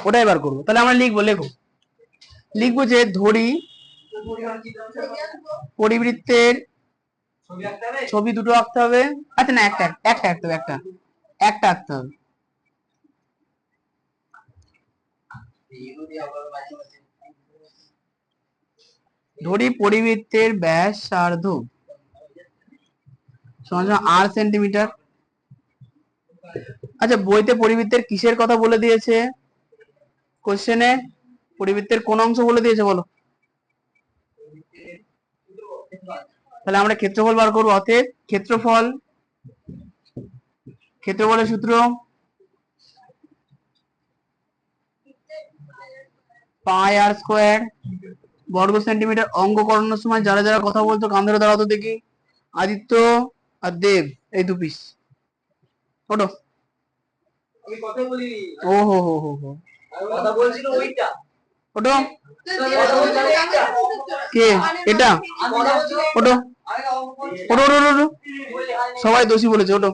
ওটাই বার করবো। তাহলে আমরা লিখবো, লিখবো যে ধরি পরিবৃত্তের ছবি দুটো আঁকতে হবে। আচ্ছা না, একটা আঁকতে হবে, একটা আঁকতে হবে। ধরি পরিবৃত্তের ব্যাসার্ধ সমান 8 সেন্টিমিটার। আচ্ছা, বইতে পরিবৃত্তের কিসের কথা বলে দিয়েছে? কোশ্চেনে পরিবৃত্তের কোন অংশ বলে দিয়েছে বলো? তাহলে আমরা ক্ষেত্রফল বার করবো। অতএব ক্ষেত্রফলের সূত্র পাই আর স্কোয়ার বর্গ সেন্টিমিটার। অঙ্ক করানোর সময় যারা যারা কথা বলতো কান ধরে দাঁড়াতো দেখি। আদিত্য আর দেব, এই দু পিস ওটো। ও হো হো হো হো, ওটো কে? এটা ওটো, ওটো ওটো ওটো, সবাই দোষী বলেছে, ওটো।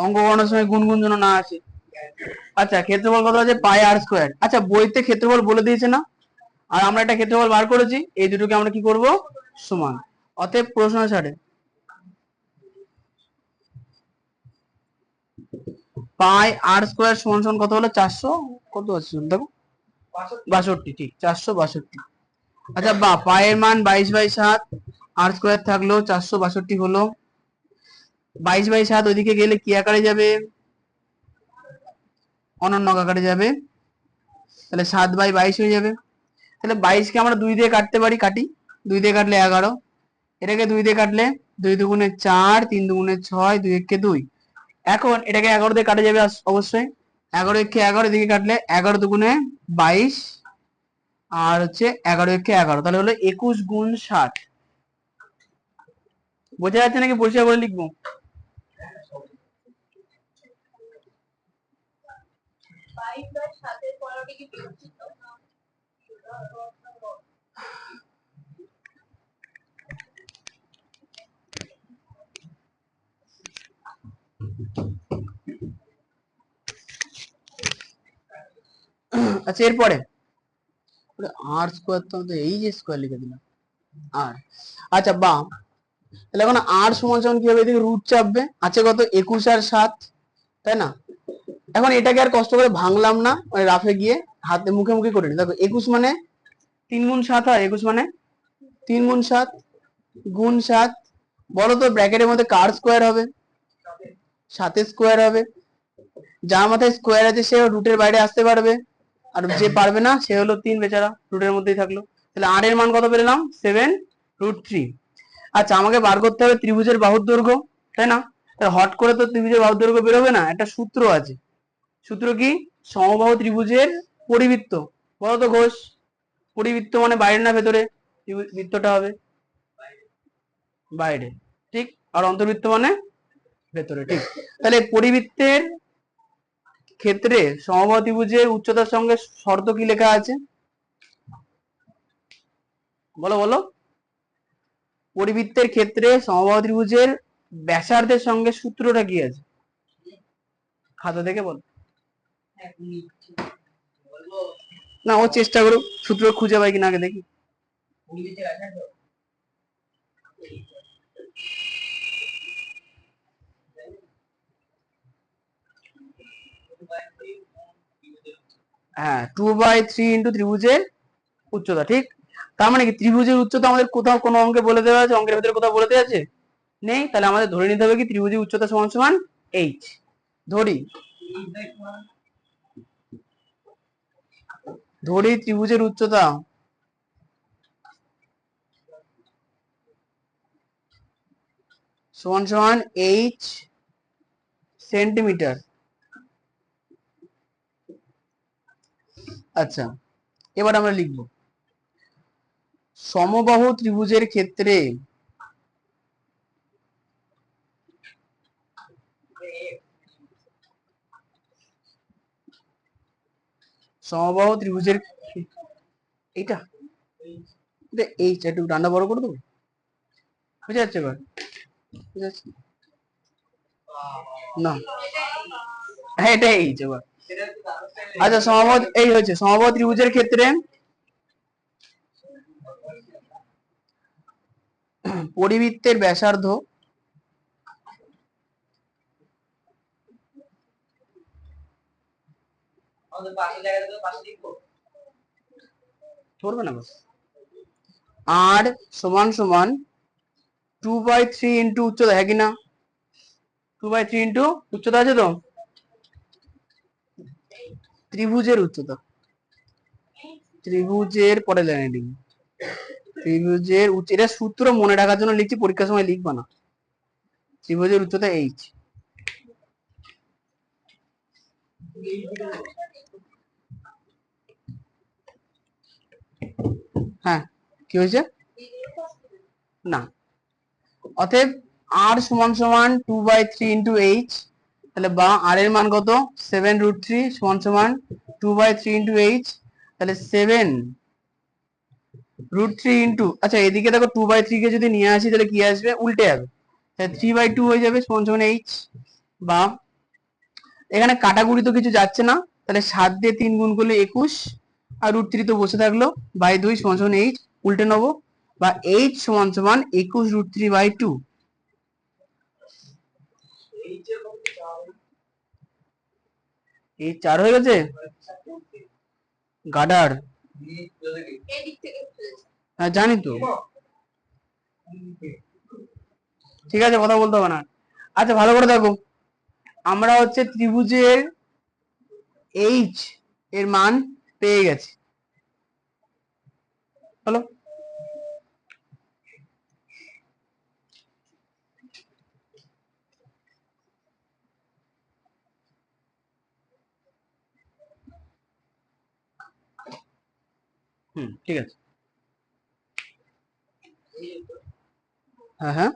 অঙ্ক করানোর সময় গুনগুন যেন না আসে। আচ্ছা, ক্ষেত্রফল কত আছে? পাই আর স্কোয়ার। আচ্ছা, বইতে ক্ষেত্রফল বলে দিয়েছে না, আর আমরা একটা ক্ষেত্রফল বার করেছি, এই দুটোকে আমরা কি করব? সমান। অতএব প্রশ্ন ছাড়ে পাই আর স্কোয়ার সমান সমান কত হলো? 400 কত আছে দেখো, 62, ঠিক 462। আচ্ছা বা পায়ের মান 22/7, আর স্কোয়ার থাকলো 462 হলো। 22/7 ওইদিকে গেলে কি আকারে যাবে? অনন্য আকারে যাবে, তাহলে 7/22 হয়ে যাবে। তাহলে 22 কে আমরা 2 দিয়ে কাটতে পারি, কাটি। 2 দিয়ে কাটলে 11, এটাকে 2 দিয়ে কাটলে 2 দুগুণে 4, 3 দুগুণে 6, 2 একে 2। এখন এটাকে 11 দিয়ে কাটা যাবে অবশ্যই। 11 একে 11 দিকে কাটলে 11 দুগুণে 22, আর হচ্ছে 11 একে 11, তাহলে হলো 21 গুণ 60। বোঝা যাচ্ছে নাকি? পরিষ্কার করে লিখবো। আচ্ছা, এরপরে আর স্কোয়ার, তো এই যে স্কোয়ার লিখে দিলাম আর। আচ্ছা বা তাহলে এখন আর সমান সমান কি হবে? এদিকে রুট চাপবে, আছে কত? 21 আর 7, তাই না? এখন এটাকে আর কষ্ট করে ভাঙলাম না, মানে রাফে গিয়ে হাতে মুখে মুখে করে নি। দেখো 21 মানে 3 গুণ 7 হয়, 21 মানে 3 গুণ 7 গুণ 7। বলো তো ব্র্যাকেটের মধ্যে কার স্কোয়ার হবে? 7 স্কোয়ার হবে। যার মাথায় স্কোয়ার আছে সে রুটের বাইরে আসতে পারবে, আর যে পারবে না সে হলো 3, বেচারা রুটের মধ্যেই থাকলো। তাহলে আর এর মান কত পেলাম? 7√3। আচ্ছা, আমাকে বার করতে হবে ত্রিভুজের বাহুর দৈর্ঘ্য, তাই না? হট করে তো ত্রিভুজের বাহুর দৈর্ঘ্য বেরোবে না, একটা সূত্র আছে। সূত্র কি? সমবাহু ত্রিভুজের পরিবৃত্ত, বলো তো ঘোষ, পরিবৃত্ত মানে বাইরে না ভেতরে? বৃত্তটা হবে বাইরে, ঠিক। আর অন্তর্বৃত্ত মানে ভেতরে, ঠিক। তাহলে পরিবৃত্তের ক্ষেত্রে সমবাহু ত্রিভুজের উচ্চতার সঙ্গে শর্ত কি লেখা আছে? বলো বলো। পরিবৃত্তের ক্ষেত্রে সমবাহু ত্রিভুজের ব্যাসার্ধের সঙ্গে সূত্রটা কি আছে? খাতা থেকে বল। না, ও চেষ্টা করুক, সূত্র খুঁজে পাই কিনা আগে দেখি। হ্যাঁ, 2/3 ইন্টু ত্রিভুজের উচ্চতা, ঠিক। তার মানে কি ত্রিভুজের উচ্চতা আমাদের কোথাও কোনো অঙ্কে বলে দেওয়া আছে? অঙ্কের ভেতরে কোথাও বলে দেওয়া আছে? নেই। তাহলে আমাদের ধরে নিতে হবে কি ত্রিভুজের উচ্চতা সমান সমান এইচ। ধরি ত্রিভুজের উচ্চতা সমান সমান এইচ সেন্টিমিটার। আচ্ছা, এবার আমরা লিখব সমবাহু ত্রিভুজের ক্ষেত্রে সমবাহু ত্রিভুজের এইটা এইচ একটু ডান্ডা বড় করে দেবো, বুঝে যাচ্ছে এবার? বুঝে যাচ্ছে না? হ্যাঁ, এটা এইচ এবার। আচ্ছা, সমবাহু এই হয়েছে সমবাহু ত্রিভুজের ক্ষেত্রে পরিবৃত্তের ব্যাসার্ধ ধরবে না বস, আর সমান সমান 2/3 ইন্টু উচ্চতা, হ্যাঁ কিনা? 2/3 ইন্টু উচ্চতা আছে তো, ত্রিভুজের উচ্চতা, ত্রিভুজের পরে লাইনে লিখবি ত্রিভুজের এটা সূত্র মনে রাখার জন্য লিখছি, পরীক্ষার সময় লিখবা না। ত্রিভুজের উচ্চতা এইচ। হ্যাঁ, কি হয়েছে? না, অতএব আর সমান সমান 2/3 ইন্টু এইচ। তাহলে বা আর এর মান কত? 7√3 সমান সমান 2/3 ইন্টু এইচ। তাহলে 7√3 ইন্টু, আচ্ছা এদিকে দেখো 2/3 কে যদি নিয়ে আসি তাহলে কি আসবে? উল্টে যাবে, তাহলে 3/2 হয়ে যাবে সমান সমান এইচ। বা এখানে কাটাকুটি তো কিছু যাচ্ছে না, তাহলে 7 দিয়ে 3 গুণ করলে 21, আর √3 তো বসে থাকলো, বাই 2 সমান সমান এইচ। উল্টে নেবো, বা এইচ সমান সমান 21√3/2। এই 4 হয়ে গেছে গাডার। হ্যাঁ জানি তো, ঠিক আছে, কথা বলতে হবে না। আচ্ছা ভালো করে দেখো, আমরা হচ্ছে ত্রিভুজের এইচ এর মান পেয়ে গেছি। হলো, ঠিক আছে। হ্যাঁ হ্যাঁ,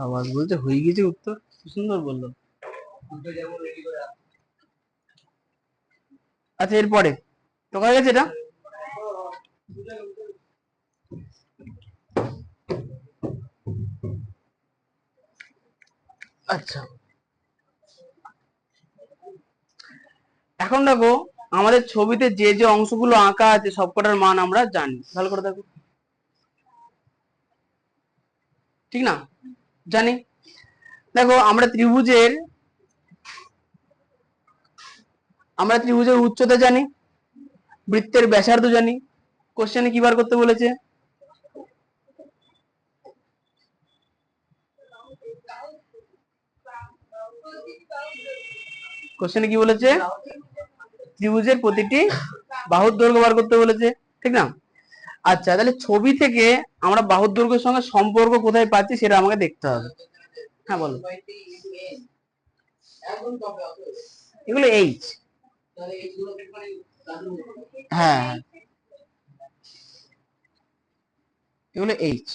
আওয়াজ বলতে হয়ে গেছে উত্তর, সুন্দর বললো। আচ্ছা এরপরে তো হয়ে গেছে এটা। আচ্ছা, এখন দেখো আমাদের ছবিতে যে যে অংশগুলো আঁকা আছে সবকটার মান আমরা জানি, ভালো করে দেখো, ঠিক না? জানি। দেখো আমরা ত্রিভুজের উচ্চতা জানি, বৃত্তের ব্যাসার্ধ জানি। কোশ্চেনে কি বার করতে বলেছে? কোশ্চেনে কি বলেছে? ত্রিভুজের প্রতিটি বাহুর দৈর্ঘ্য বার করতে বলেছে, ঠিক না? আচ্ছা, তাহলে ছবি থেকে আমরা বাহুর দৈর্ঘ্যের সঙ্গে সম্পর্ক কোথায় পাচ্ছি সেটা আমাকে দেখতে হবে। হ্যাঁ বলো। এগুলো এইচ, হ্যাঁ, এগুলো এইচ।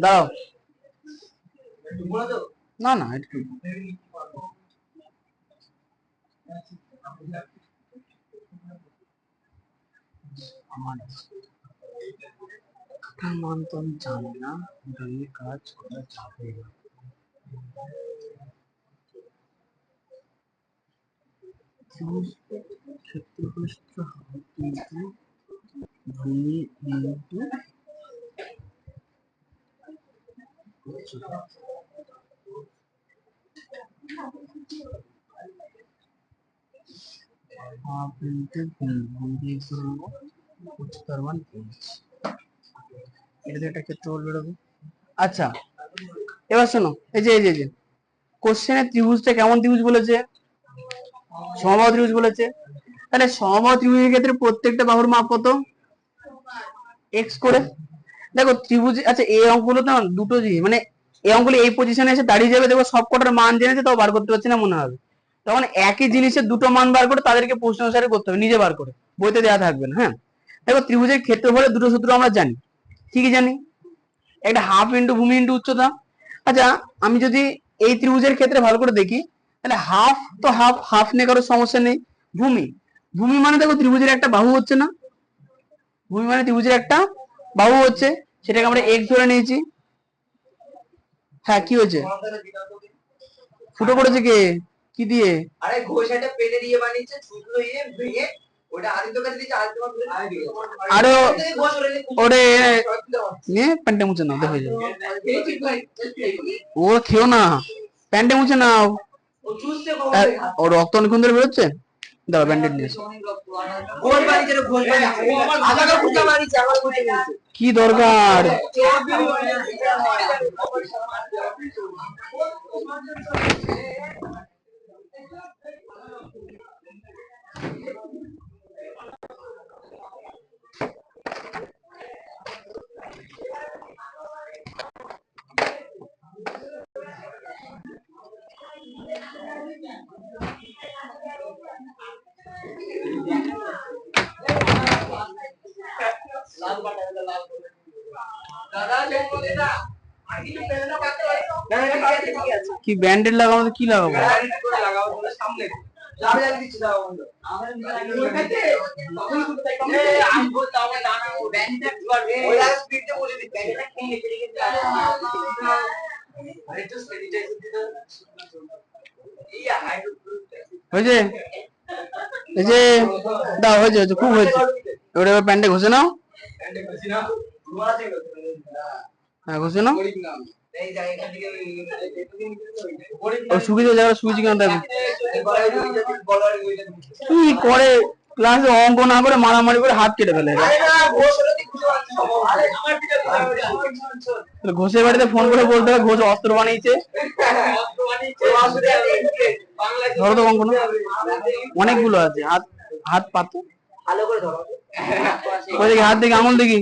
দাঁড়াও, না না একটু মান তো আমি জানি না, দিয়ে কাজ করা যাবে না। ক্ষেত্রফলটা হবে কিন্তু ভূমি ইনটু হাফ ইনটু ভূমি উচ্চতার মান এইচ, এটা একটা ক্ষেত্রফল বেরোবে। আচ্ছা এবার শোনো, এই যে কোশ্চেনে ত্রিভুজটা কেমন ত্রিভুজ বলেছে? সমবাহু ত্রিভুজ বলেছে। তাহলে সমবাহু ত্রিভুজের ক্ষেত্রে প্রত্যেকটা বাহুর মাপ কত? এক্স করে। দেখো ত্রিভুজ, আচ্ছা এই অঙ্কগুলো তো দুটো জিনিস, মানে এই অঙ্কগুলো এই পজিশনে এসে দাঁড়িয়ে যাবে, দেখো সব কটার মান জেনেছে তাও বার করতে পারছি না মনে হবে, তখন একই জিনিসের দুটো মান বার করে তাদেরকে প্রশ্ন অনুসারে করতে হবে, নিজে বার করে, বইতে দেওয়া থাকবে না। হ্যাঁ দেখো ত্রিভুজের ক্ষেত্রফলের দুটো সূত্র আমরা জানি, কি কি জানি? একটা হাফ ইন্টু ভূমি ইন্টু উচ্চতা। আচ্ছা আমি যদি এই ত্রিভুজের ক্ষেত্রে ভালো করে দেখি, তাহলে হাফ তো হাফ, হাফ নিয়ে কারো সমস্যা নেই। ভূমি, ভূমি মানে দেখো ত্রিভুজের একটা বাহু হচ্ছে না, ভূমি মানে ত্রিভুজের একটা বাহু হচ্ছে, সেটাকে আমরা এক্স ধরে নিয়েছি। হ্যাঁ কি হয়েছে? ফুটো পড়েছে কে? কি দিয়ে? আরে ঘষাটা পেলে দিয়ে বানিয়েছে, ছুটলো ইয়ে ভেঙে ওটা আদিত্য কাছে দিয়েছে, আদিত্য আরো ওরে নিয়ে প্যান্টে মুছে নাও, দেখো ও খেও না, প্যান্টে মুছে নাও। ও রক্ত অনেকক্ষণ ধরে বেরোচ্ছে, দাঁড়া ব্যান্ডেড নিয়ে কি দরকার? কি ব্যান্ডেড লাগাবো? কি লাগাবো? হয়েছে, এই যে দাও, হয়েছে হয়েছে, খুব হয়েছে। এবার এবার প্যান্টে ঘষে নাও, হ্যাঁ ঘষে নাও। ও শুকিয়ে যাবে, শুকিয়েছি কেন দেখো। কি করে ক্লাসে অঙ্ক না করে মারামারি করে হাত কেটে ফেলে। ঘোষের বাড়িতে ফোন করে বলতে হবে ঘোষ অস্ত্র বানিয়েছে। ধরো তো অঙ্ক না, অনেকগুলো আছে, হাত হাত পাতো ভালো করে ধরো। ওই দেখি হাত দেখি, আঙুল দেখি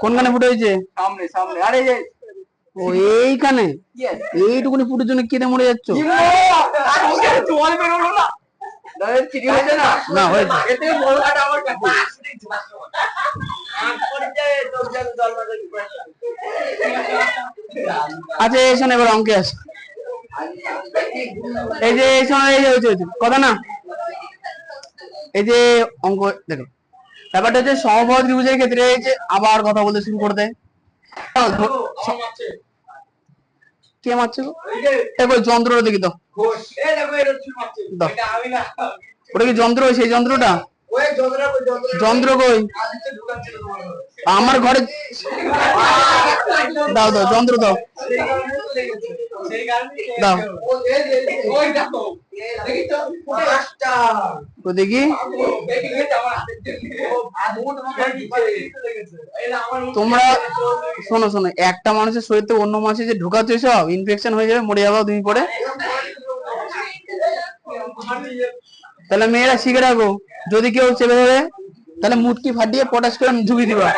কোনখানে ফুটে হয়েছে? সামনে সামনে। আরে ও এইখানে, এইটুকুনি ফুটের জন্য কেটে মরে যাচ্ছ? না হয়েছে। আচ্ছা এই শোন, এবার অঙ্কে আসে, এই যে এই সময় এই যে হয়েছে কথা না, এই যে অঙ্ক দেখো, ব্যাপারটা হচ্ছে সমবাহু ত্রিভুজের ক্ষেত্রে এই যে আবার কথা বলতে শুরু করে দেয়। কে মারছে গো? এই যন্ত্রটা দেখি তো, ওটা কি যন্ত্র? সেই যন্ত্রটা ওই যন্ত্র কই? আদিত্য ঢুকাচ্ছিল তোমার ঘরে। আমার ঘরে দাও দাও যন্ত্র দাও সেই কারণে তো লেগেছে। সেই কারণে দাও ও ওই দেখো দেখি তো পাঁচটা তো দেখি দেখি গেছে আমার হাতের জন্য আদমু তোমাকে লেগেছে এই না আমার তোমরা শোনো শোনো, একটা মানুষের শরীরে অন্য মানুষের যে ঢুকাচ্ছে সব ইনফেকশন হয়ে যাবে, মরে যাবো তুমি পরে। তাহলে মেয়েরা শিখে রাখো, যদি কেউ চেপে ধরে তাহলে মুটকি ফাটিয়ে পটাশ করে ঢুকিয়ে দিবা।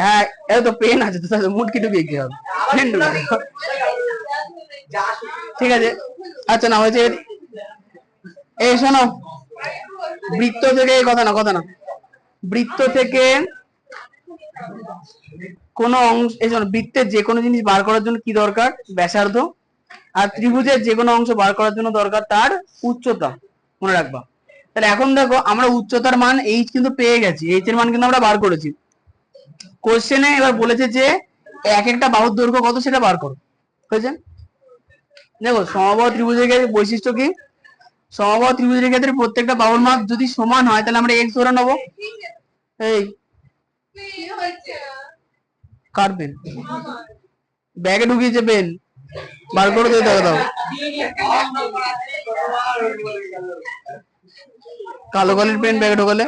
হ্যাঁ এই তো পেন আছে তো, তাহলে মুটকি ঢুকিয়ে কি হবে, পেন ঢুকে ঠিক আছে। আচ্ছা না হয়েছে। এই শোনো, বৃত্ত থেকে কথা না বৃত্ত থেকে কোন অংশ, এই শোনো, বৃত্তের যে কোনো জিনিস বার করার জন্য কি দরকার? ব্যাসার্ধ। আর ত্রিভুজের যে কোনো অংশ বার করার জন্য দরকার তার উচ্চতা, মনে রাখবা। তাহলে এখন দেখো আমরা উচ্চতার মান এইচ কিন্তু পেয়ে গেছি, এইচ এর মান কিন্তু আমরা বার করেছি। কোশ্চেনে এবার বলেছে যে এক একটা বাহুর দৈর্ঘ্য কত সেটা বার করো, হয়েছে? দেখো সমবাহু ত্রিভুজের ক্ষেত্রে বৈশিষ্ট্য কি? সমবাহু ত্রিভুজের ক্ষেত্রে প্রত্যেকটা বাহুর মাপ যদি সমান হয় তাহলে আমরা এক্স ধরে নেবো। এই কার পেন ব্যাগে ঢুকিয়েছে, পেন বার করে দিয়ে দাও। কালো কালির পেন ব্যাগে ঢোকালে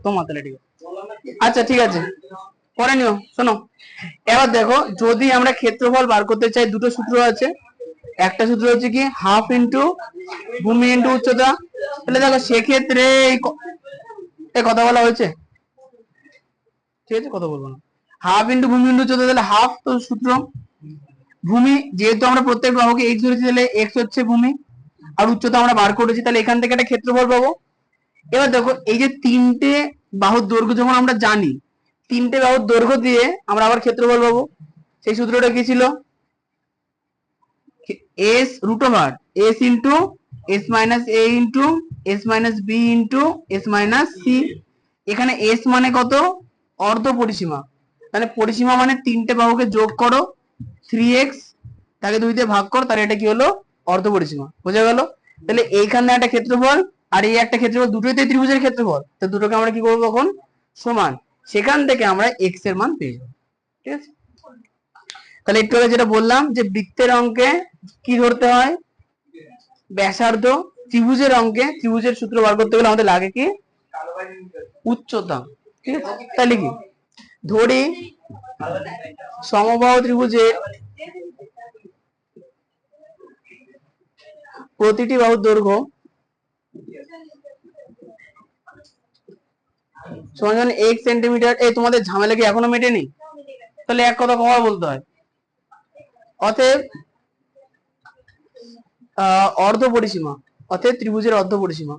তোমার তাহলে ঠিক আছে। আচ্ছা ঠিক আছে, পরে নিও। শোনো এবার দেখো, যদি আমরা ক্ষেত্রফল বার করতে চাই দুটো সূত্র আছে। একটা সূত্র হচ্ছে কি হাফ ইন্টু ভূমি ইন্টু উচ্চতা। তাহলে দেখো সেক্ষেত্রে এই কথা বলা হয়েছে, ঠিক আছে, কথা বলবো না। হাফ ইন্টু ভূমি ইন্টু উচ্চতা, তাহলে হাফ তো সূত্র। ভূমি যেহেতু আমরা প্রত্যেক বাহুকে এক্স ধরেছি, তাহলে এক্স হচ্ছে ভূমি, আর উচ্চতা আমরা বার করেছি, তাহলে এখান থেকে একটা ক্ষেত্রফল পাবো। এবার দেখো এই যে তিনটে বাহুর দৈর্ঘ্য যখন আমরা জানি, তিনটে বাহুর দৈর্ঘ্য দিয়ে আমরা আবার ক্ষেত্রফল পাবো। সেই সূত্রটা কি ছিল? S root over s into s minus a into s minus b into s minus c. এখানে এস মানে কত? অর্ধ পরিসীমা। তাহলে পরিসীমা মানে তিনটে বাহুকে যোগ করো, 3x তাকে 2 দিয়ে ভাগ করো, তাহলে এটা কি হলো? অর্ধ পরিসীমা। বোঝা গেল? তাহলে এইখানে একটা ক্ষেত্রফল আর এই একটা ক্ষেত্রফল, দুটোই তো ত্রিভুজের ক্ষেত্রফল, তো দুটোকে আমরা কি করবো তখন? সমান। সেখান থেকে আমরা x এর মান পেয়ে যাবো, ঠিক আছে? তাহলে একটু আগে যেটা বললাম যে বৃত্তের অঙ্কে কি ধরতে হয়? ব্যাসার্ধ। ত্রিভুজের অঙ্কে ত্রিভুজের সূত্র বার করতে গেলে আমাদের লাগে কি? উচ্চতা। ঠিক আছে, তাহলে কি ধরি সমবাহু ত্রিভুজে প্রতিটি বাহুর দৈর্ঘ্য সমান x সেন্টিমিটার। এই তোমাদের ঝামেলা কি এখনো মেটেনি? তাহলে এক কথা কমা বলতে হয়। অতএব অর্ধ পরিসীমা, অতএব ত্রিভুজের অর্ধ পরিসীমা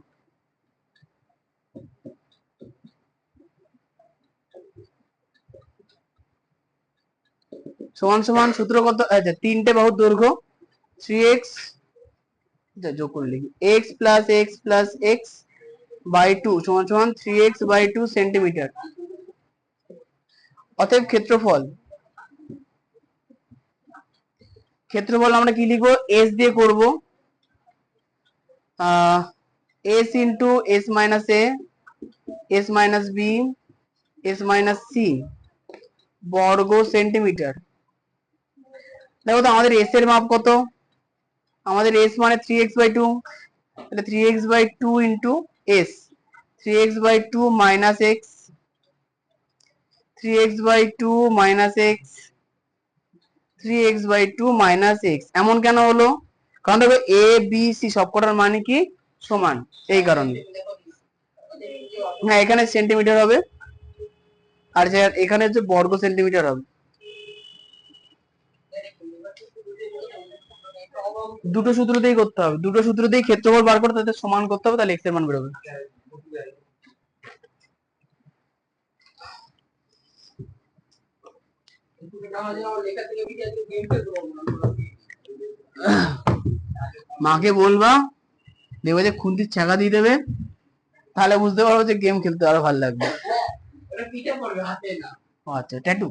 সমান সমান সূত্র কত? আচ্ছা, তিনটে বাহুর দৈর্ঘ্য 3x যোগ করে লিখি, x plus x plus x by 2 সমান সমান 3x বাই 2 সেন্টিমিটার। অতএব ক্ষেত্রফল আমরা কি লিখবো? s দিয়ে করব, s into s minus a s minus b s minus c বর্গ সেন্টিমিটার। দেখো তো আমাদের s এর মাপ কত? আমাদের s মানে 3x বাই 2, তাহলে 3x by 2 into s, 3x by 2 minus x, 3x by 2 minus x, 3x by 2 minus x। এমন কেন হলো? কারণ দেখো a b c সবকটার মানে কি সমান, এই কারণে। হ্যাঁ এখানে সেন্টিমিটার হবে, আর এখানে হচ্ছে বর্গ সেন্টিমিটার হবে। দুটো সূত্রতেই করতে হবে, দুটো সূত্রতেই ক্ষেত্রফল বার করে তাদের সমান করতে হবে, তাহলে x এর মান বেরোবে। মাকে বলবা, দেখবে যে খুন্তির ছাকা দিয়ে দেবে, তাহলে বুঝতে পারবো যে গেম খেলতে আরো ভালো লাগবে। আচ্ছা ট্যাটু,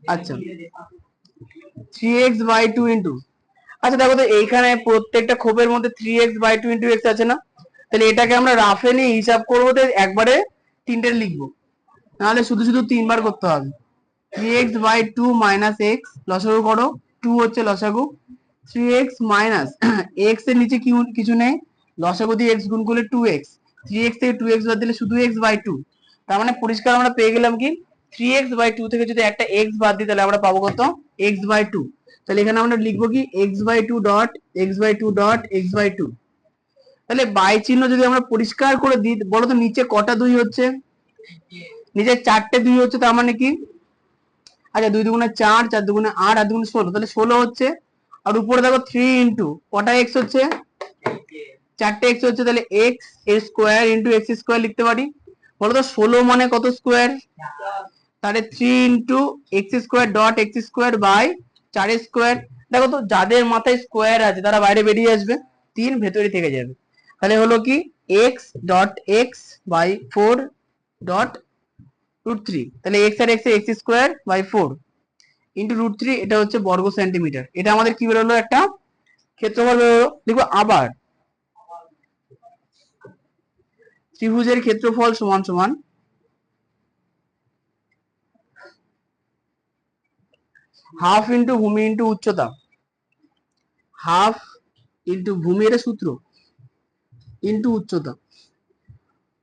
আচ্ছা 3x বাই 2 ইন্টু, আচ্ছা দেখো তো এইখানে প্রত্যেকটা খোপের মধ্যে 3x বাই 2 ইন্টু x আছে না, তাহলে এটাকে আমরা রাফে নিয়ে হিসাব করবো, তো একবারে তিনটে লিখবো, নাহলে শুধু শুধু তিনবার করতে হবে। 3x বাই 2 মাইনাস এক্স, লসাগু করো, 2 হচ্ছে লসাগু, 3x মাইনাস x এর নিচে কিছু নেই, লসাগু দিয়ে x গুণ করলে 2x, 3x থেকে 2x বাদ দিলে শুধু x বাই 2, তার মানে পরিষ্কার আমরা পেয়ে গেলাম কি 3x বাই 2 থেকে যদি একটা x বাদ দিই তাহলে আমরা পাবো কত, x বাই 2। তাহলে এখানে আমরা লিখবো কি x by 2 dot x by 2 dot x by 2। তাহলে বাই চিহ্ন যদি আমরা পরিষ্কার করে দিই, বলো তো নিচে কটা 2 হচ্ছে, নিচে 4টে 2 হচ্ছে, তার মানে কি, আচ্ছা 2 দুগুণে 4, 4 দুগুণে 8, 8 দুগুণে 16, তাহলে 16 হচ্ছে। আর উপরে দেখো 3 ইন্টু কটা x হচ্ছে, 4টে x হচ্ছে, তাহলে x square into x square লিখতে পারি। বলো তো 16 মানে কত স্কোয়ার, তাহলে 3 into x square dot x square by 4 square. দেখো তো যাদের মাথায় স্কোয়ার আছে তারা বাইরে বেরিয়ে আসবে, 3 ভেতরে থেকে যাবে, তাহলে হলো কি x dot x by 4 dot root 3, তাহলে এক্স আর x x square by 4 into root 3, এটা হচ্ছে বর্গ সেন্টিমিটার। এটা আমাদের কি বেরোলো, একটা ক্ষেত্রফল বেরোলো। দেখো আবার ত্রিভুজের ক্ষেত্রফল সমান সমান হাফ ইন্টু ভূমি ইন্টু উচ্চতা, হাফ ইন্টু ভূমি, এটা সূত্র, ইন্টু উচ্চতা।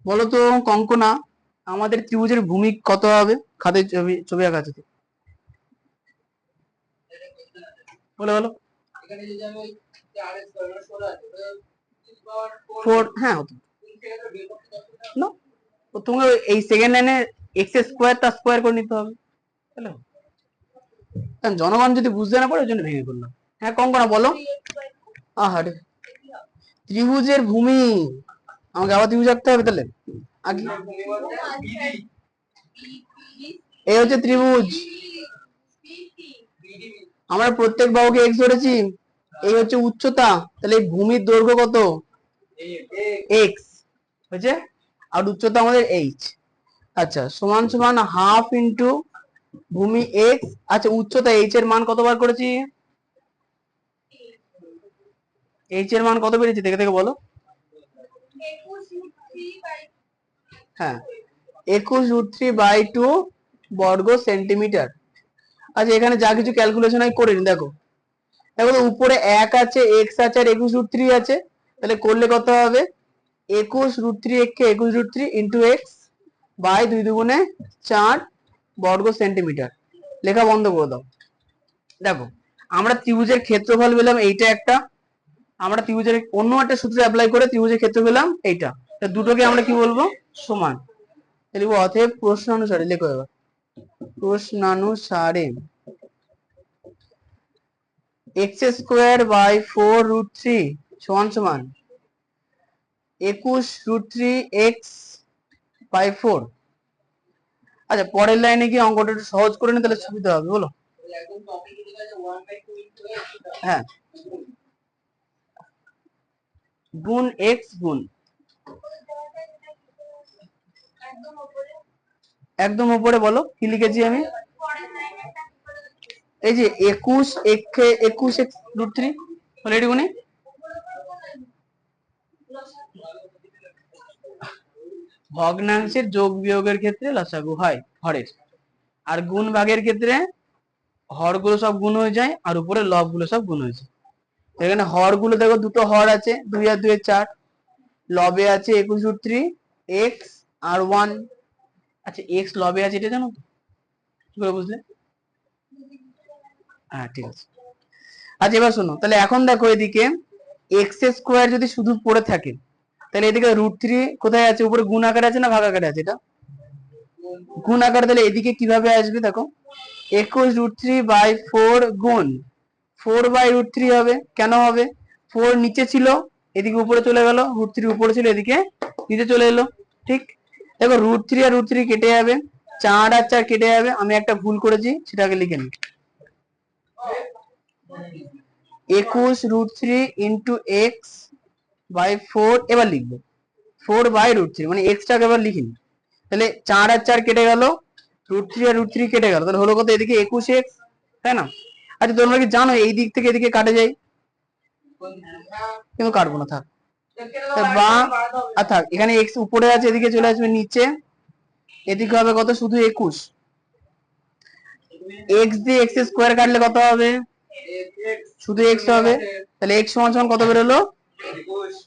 বলতো কঙ্কনা, আমাদের ত্রিভুজের ভূমি কত হবে, খাতে ছবি ছবি আঁকা আছে তো, বলো বলো। এখানে যদি আমি 4 স্কয়ার মানে 16 আছে, তো 4, হ্যাঁ হতো না, তোমাকে এই সেকেন্ড লাইনে এক্স স্কোয়ার তার স্কোয়ার করে নিতে হবে, তাহলে কারণ জনগণ যদি বুঝতে না পারে ওই জন্য ভেঙে করলাম। হ্যাঁ কঙ্কনা বলো। আহারে, ত্রিভুজের ভূমি, আমাকে আবার ত্রিভুজ আঁকতে হবে তাহলে আগে, ভূমি বলতে বিডি, এই হচ্ছে ত্রিভুজ, বিডি আমরা প্রত্যেক বাহুকে এক্স ধরেছি, এই হচ্ছে উচ্চতা, তাহলে এই ভূমির দৈর্ঘ্য কত, এক্স হয়েছে, আর উচ্চতা আমাদের এইচ। আচ্ছা সমান সমান হাফ ইন্টু ভূমি এক্স, আচ্ছা উচ্চতা এইচ এর মান কত বার করেছি, এইচ এর মান কত বেরিয়েছে দেখে দেখে বলো, হ্যাঁ 21√3/2 বর্গ সেন্টিমিটার। আচ্ছা এখানে যা কিছু ক্যালকুলেশন আমি করে নিই, দেখো দেখো তো উপরে 1 আছে, এক্স আছে, আর 21√3 আছে, তাহলে করলে কত হবে, 21√3 কে 21√3 ইন্টু এক্স বাই 2 দুগুণে 4 বর্গ সেন্টিমিটার, লেখা বন্ধ করে দাও। দেখো আমরা ত্রিভুজের ক্ষেত্রফল পেলাম এইটা একটা, আমরা ত্রিভুজের অন্য একটা সূত্র অ্যাপ্লাই করে ত্রিভুজের ক্ষেত্র পেলাম এইটা, তা দুটোকে আমরা কি বলবো, সমান। লিখবো অতএব প্রশ্নানুসারে, লেখো এবার প্রশ্নানুসারে এক্স স্কোয়ার বাই 4√3 সমান সমান 21√3 এক্স বাই 4। আচ্ছা পরের লাইনে কি অঙ্কটা একটু সহজ করে নি, তাহলে সুবিধা হবে, বলো। একদম টপে কি লেখা আছে 1/2 ইনটু x, হ্যাঁ গুণ এক্স গুণ, একদম উপরে বলো কি লিখেছি আমি, এই যে 21 এক্স রুট 3 হলো এটি গুণে, ভগ্নাংশের যোগ বিয়োগের ক্ষেত্রে লসাগু হয় হরের, আর গুণ ভাগের ক্ষেত্রে হরগুলো সব গুণ হয়ে যায় আর উপরে লব গুলো সব গুণ হয়ে যায়। এখানে হর গুলো দেখো দুটো হর আছে, 2 আর 2 4, লবে আছে 21√3 এক্স আর 1। আচ্ছা এক্স লবে আছে এটা জানো তো, কি করে বুঝলে, হ্যাঁ ঠিক আছে। আচ্ছা এবার শোনো, তাহলে এখন দেখো এদিকে এক্স স্কোয়ার যদি শুধু পড়ে থাকে, তাহলে এদিকে √3 কোথায় আছে, উপরে গুণ আকারে আছে না ভাগ আকারে আছে, এটা গুণ আকারে, তাহলে এদিকে কিভাবে আসবে দেখো, 21√3/4 গুণ 4/√3 হবে, কেন হবে, 4 নিচে ছিল এদিকে উপরে চলে গেল, √3 উপরে ছিল এদিকে নিচে চলে এলো, ঠিক। দেখো √3 আর √3 কেটে যাবে, 4 আর 4 কেটে যাবে, আমি একটা ভুল করেছি সেটাকে লিখে নিই, 21√3 ইন্টু এক্স বাই 4, এবার লিখবো 4/√3 মানে এক্সটাকে এবার লিখিনি, তাহলে 4 আর 4 কেটে গেল, √3 আর √3 কেটে গেল, তাহলে হলো কত এদিকে 21 এক্স, তাই না। আচ্ছা তোমরা কি জানো এই দিক থেকে এদিকে কাটে যায়, কিন্তু কাটবো না, থাক। বা থাক, এখানে এক্স উপরে আছে, এদিকে চলে আসবে নিচে, এদিকে হবে কত, শুধু 21। এক্স দিয়ে এক্স স্কোয়ার কাটলে কত হবে, শুধু এক্স হবে, তাহলে এক্স সমান সমান কত বেরোলো,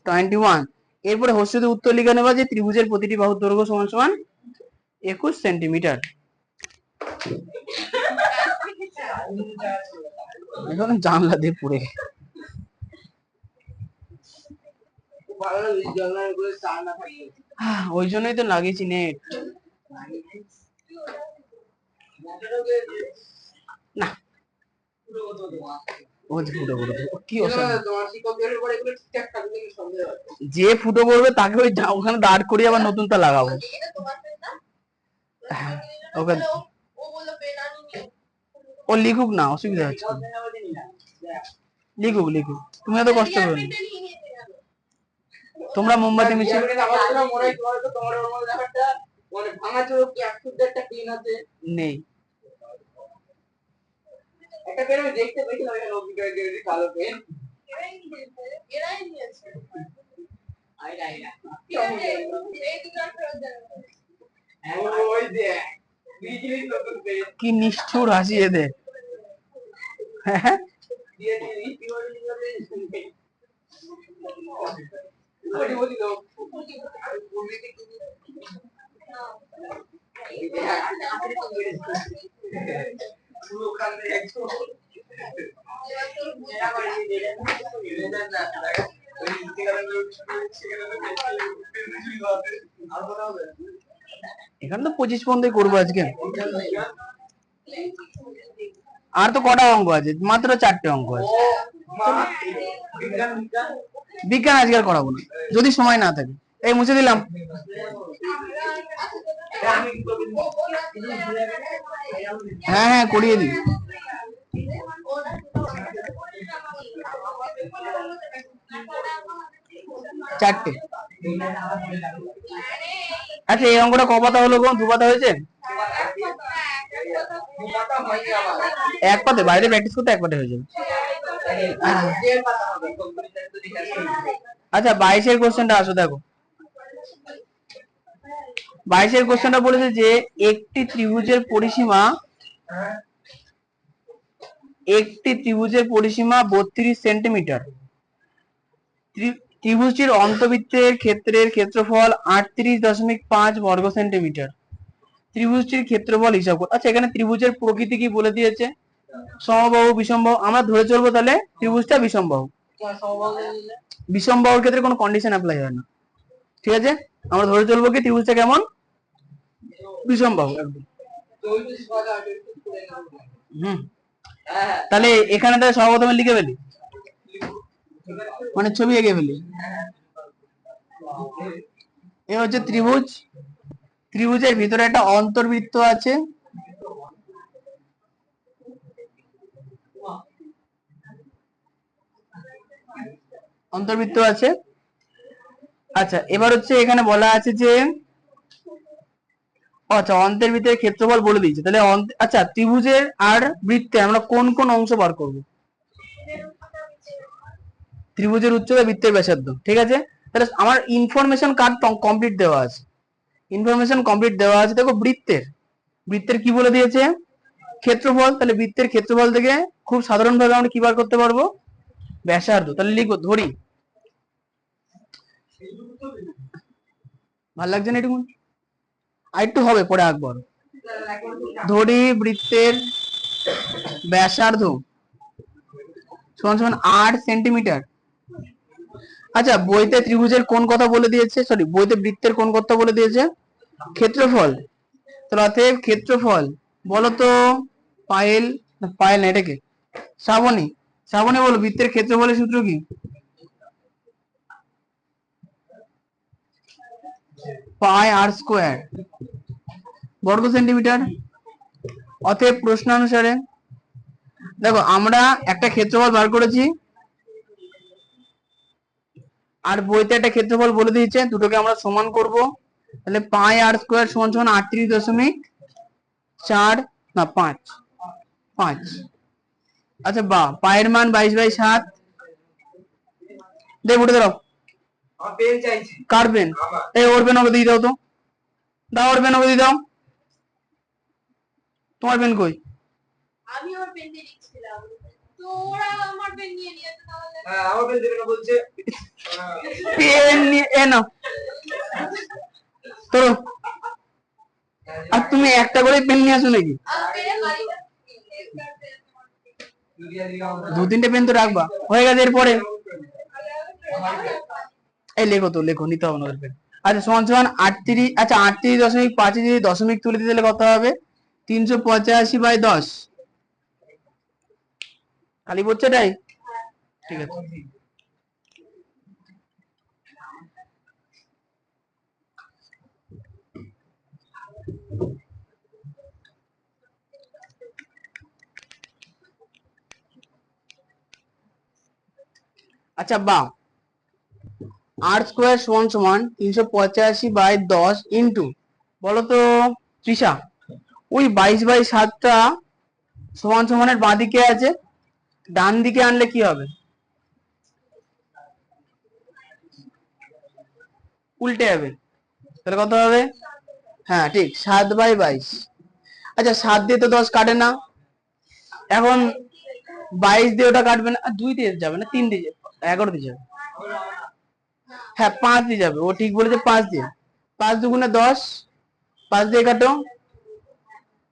21। এরপরে হর্ষিতে উত্তর লিখে নেবা যে ত্রিভুজের প্রতিটি বাহুর দৈর্ঘ্য সমান সমান 21 সেন্টিমিটার। এখন জানলা দিয়ে পড়ে ওই জন্যই তো লাগিয়েছি নেট। না যে ফুটো করবে তাকে ওই ওখানে দাঁড় করিয়ে আবার নতুন তা লাগাবো। ওকে ও লিখুক না, অসুবিধা হচ্ছে, লিখুক লিখুক, তুমি এত কষ্ট করো। তোমরা মোমবাতি মিছিল নেই, দেখতে কালো পেন কি নিষ্ঠুর হাসি এদের। এখানে তো 25 পর্যন্তই করবো আজকে। আর তো কটা অঙ্ক আছে, মাত্র 4টে অঙ্ক আছে। বিজ্ঞান আজকে আর করাবো না, যদি সময় না থাকে। এই মুছে দিলাম। হ্যাঁ হ্যাঁ করিয়ে দিই। চারটে। আচ্ছা এই অঙ্কটা ক পাতা হলো গো, 2 পাতা হয়েছে? এক পাতে, বাইরে প্র্যাকটিস করতে 1 পাতে হয়ে যাবে। আচ্ছা 22-এর কোশ্চেনটা আসো, দেখো 22-এর কোশ্চেনটা বলেছে যে একটি ত্রিভুজের পরিসীমা 32 সেন্টিমিটার, ত্রিভুজটির অন্তবৃত্তের ক্ষেত্রের ক্ষেত্রফল 38.5 বর্গ সেন্টিমিটার, ত্রিভুজটির ক্ষেত্রফল হিসাব করো। আচ্ছা এখানে ত্রিভুজের প্রকৃতি কি বলে দিয়েছে, সমবাহু বিষমবাহু, আমরা ধরে চলবো তাহলে ত্রিভুজটা বিষমবাহু। বিষমবাহুর ক্ষেত্রে কোনো কন্ডিশন অ্যাপ্লাই হয় না, ঠিক আছে? আমরা ধরে চলবো কি ত্রিভুজটা কেমন, বিষমবাহু একদম। তাহলে এখানে তাহলে সর্বপ্রথমে লিখে ফেলি, মানে ছবি এঁকে ফেলি। এ হচ্ছে ত্রিভুজ, ত্রিভুজের ভিতরে একটা অন্তর্বৃত্ত আছে, অন্তর্বৃত্ত আছে। আচ্ছা এবার হচ্ছে এখানে বলা আছে যে আচ্ছা অন্তর্বৃত্তের ক্ষেত্রফল বলে দিয়েছে, তাহলে আচ্ছা ত্রিভুজের আর বৃত্তে আমরা কোন কোন অংশ বার করব, ত্রিভুজের উচ্চতা, বৃত্তের ব্যাসার্ধ, ঠিক আছে? তাহলে আমার ইনফরমেশন কার্ড কমপ্লিট দেওয়া আছে, ইনফরমেশন কমপ্লিট দেওয়া আছে। দেখো বৃত্তের, বৃত্তের কি বলে দিয়েছে, ক্ষেত্রফল, তাহলে বৃত্তের ক্ষেত্রফল থেকে খুব সাধারণভাবে আমরা কি বার করতে পারবো, ব্যাসার্ধ। তাহলে লিখবো ধরি, ভাল লাগছে না এটুকু, আরেকটু হবে পরে আঁকবো। ধরি বৃত্তের ব্যাসার্ধ সমান সমান 8 সেন্টিমিটার। আচ্ছা বইতে ত্রিভুজের কোন কথা বলে দিয়েছে, সরি বইতে বৃত্তের কোন কথা বলে দিয়েছে, ক্ষেত্রফল। তাহলে অতএব ক্ষেত্রফল বলতো পায়েল, পায়েল না এটাকে শ্রাবণী, শ্রাবণী বলো বৃত্তের ক্ষেত্রফলের সূত্র কি, পাই আর স্কোয়ার বর্গ সেন্টিমিটার। অতএব প্রশ্নানুসারে দেখো আমরা একটা ক্ষেত্রফল বার করেছি, আর বইতে একটা ক্ষেত্রফল বলে দিয়েছে, দুটোকে আমরা সমান করব। তাহলে পাই আর স্কোয়ার সমান সমান 38.4 না 5 5 আচ্ছা বা পায়ের মান 22/7। দেখ উঠে দাও। আমার পেন চাইছি। কার পেন? এই ওর পেন ওকে দিয়ে দাও তো। দাও ওর পেন ওকে দিয়ে দাও। তোমার পেন কই? আমি ওর পেন দিয়ে লিখছিলাম, তো ওরা আমার পেন নিয়ে নিয়েছে। তাহলে হ্যাঁ আমার পেন দেবে না বলছে। পেন নিয়ে এ নাও তো। আর তুমি একটা করে পেন নিয়ে আসো নাকি? দু তিনটে পেন তো রাখবা। হয়ে গেছে, এরপরে এই লেখো তো, লেখো, নিতে হবে না ওদের পেন। আচ্ছা সমান সমান 38। আচ্ছা 38.5 যদি দশমিক তুলে দিতে কত হবে? 385/10। খালি পড়ছে এটাই? ঠিক আছে। আচ্ছা বা r² সমান সমান 385/10 ইন্টু, বলো তো তৃষা, ওই 22/7টা সমান সমানের বাঁ দিকে আছে, ডান দিকে আনলে কি হবে? উল্টে যাবে। তাহলে কত হবে? হ্যাঁ ঠিক, 7/22। আচ্ছা 7 দিয়ে তো 10 কাটে না, এখন 22 দিয়ে ওটা কাটবে না, 2 দিয়ে যাবে না, 3 দিয়ে যাবে, 11 দিয়ে যাবে। হ্যাঁ 5 দিয়ে যাবে, ও ঠিক বলেছে, 5 দিয়ে। 5 দুগুণে 10, 5 দিয়ে কাটো।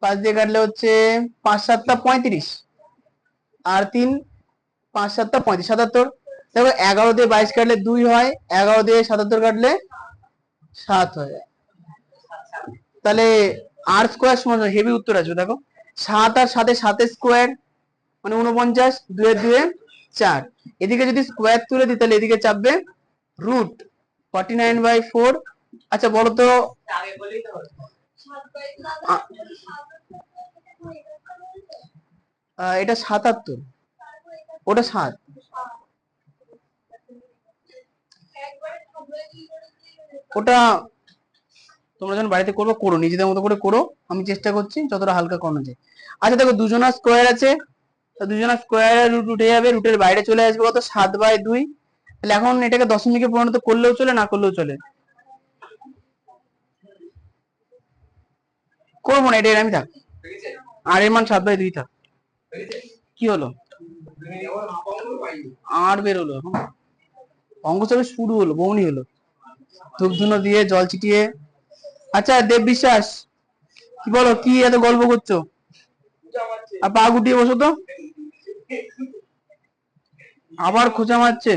5 দিয়ে কাটলে হচ্ছে 5 7টা 35, আর 3 5 7টা 35, 77। দেখো 11 দিয়ে 22 কাটলে 2 হয়, 11 দিয়ে 77 কাটলে 7 হয়। তাহলে r² সমান হেভি উত্তর আসবে। দেখো 7 আর 7 স্কোয়ার মানে 49, 2 এর 2 4। এদিকে যদি স্কোয়ার তুলে দিই তাহলে এদিকে চাপবে রুট 49/4। আচ্ছা বলো তো এটা 77, ওটা 7। ওটা তোমরা যখন বাড়িতে করবো করো, নিজেদের মতো করে করো, আমি চেষ্টা করছি যতটা হালকা করানো যায়। আচ্ছা দেখো দুজনা স্কোয়ার আছে, দুজনা স্কোয়ার রুট উঠে যাবে, রুটের বাইরে চলে আসবে কত? 7/2। তাহলে এখন এটাকে দশমিকে পরিণত করলেও চলে, না করলেও চলে। করবো না, এটা আমি থাক, আর এর মান 7/2 থাক। কি হলো? আর বেরোলো এখন, অঙ্ক সবে শুরু হলো, বৌনি হলো। ধূপ ধুনো দিয়ে জল ছিটিয়ে। আচ্ছা দেব বিশ্বাস, কি বলো, কি এত গল্প করছো? আর পা গুটিয়ে বসো তো। আবার খোঁচা মারছে।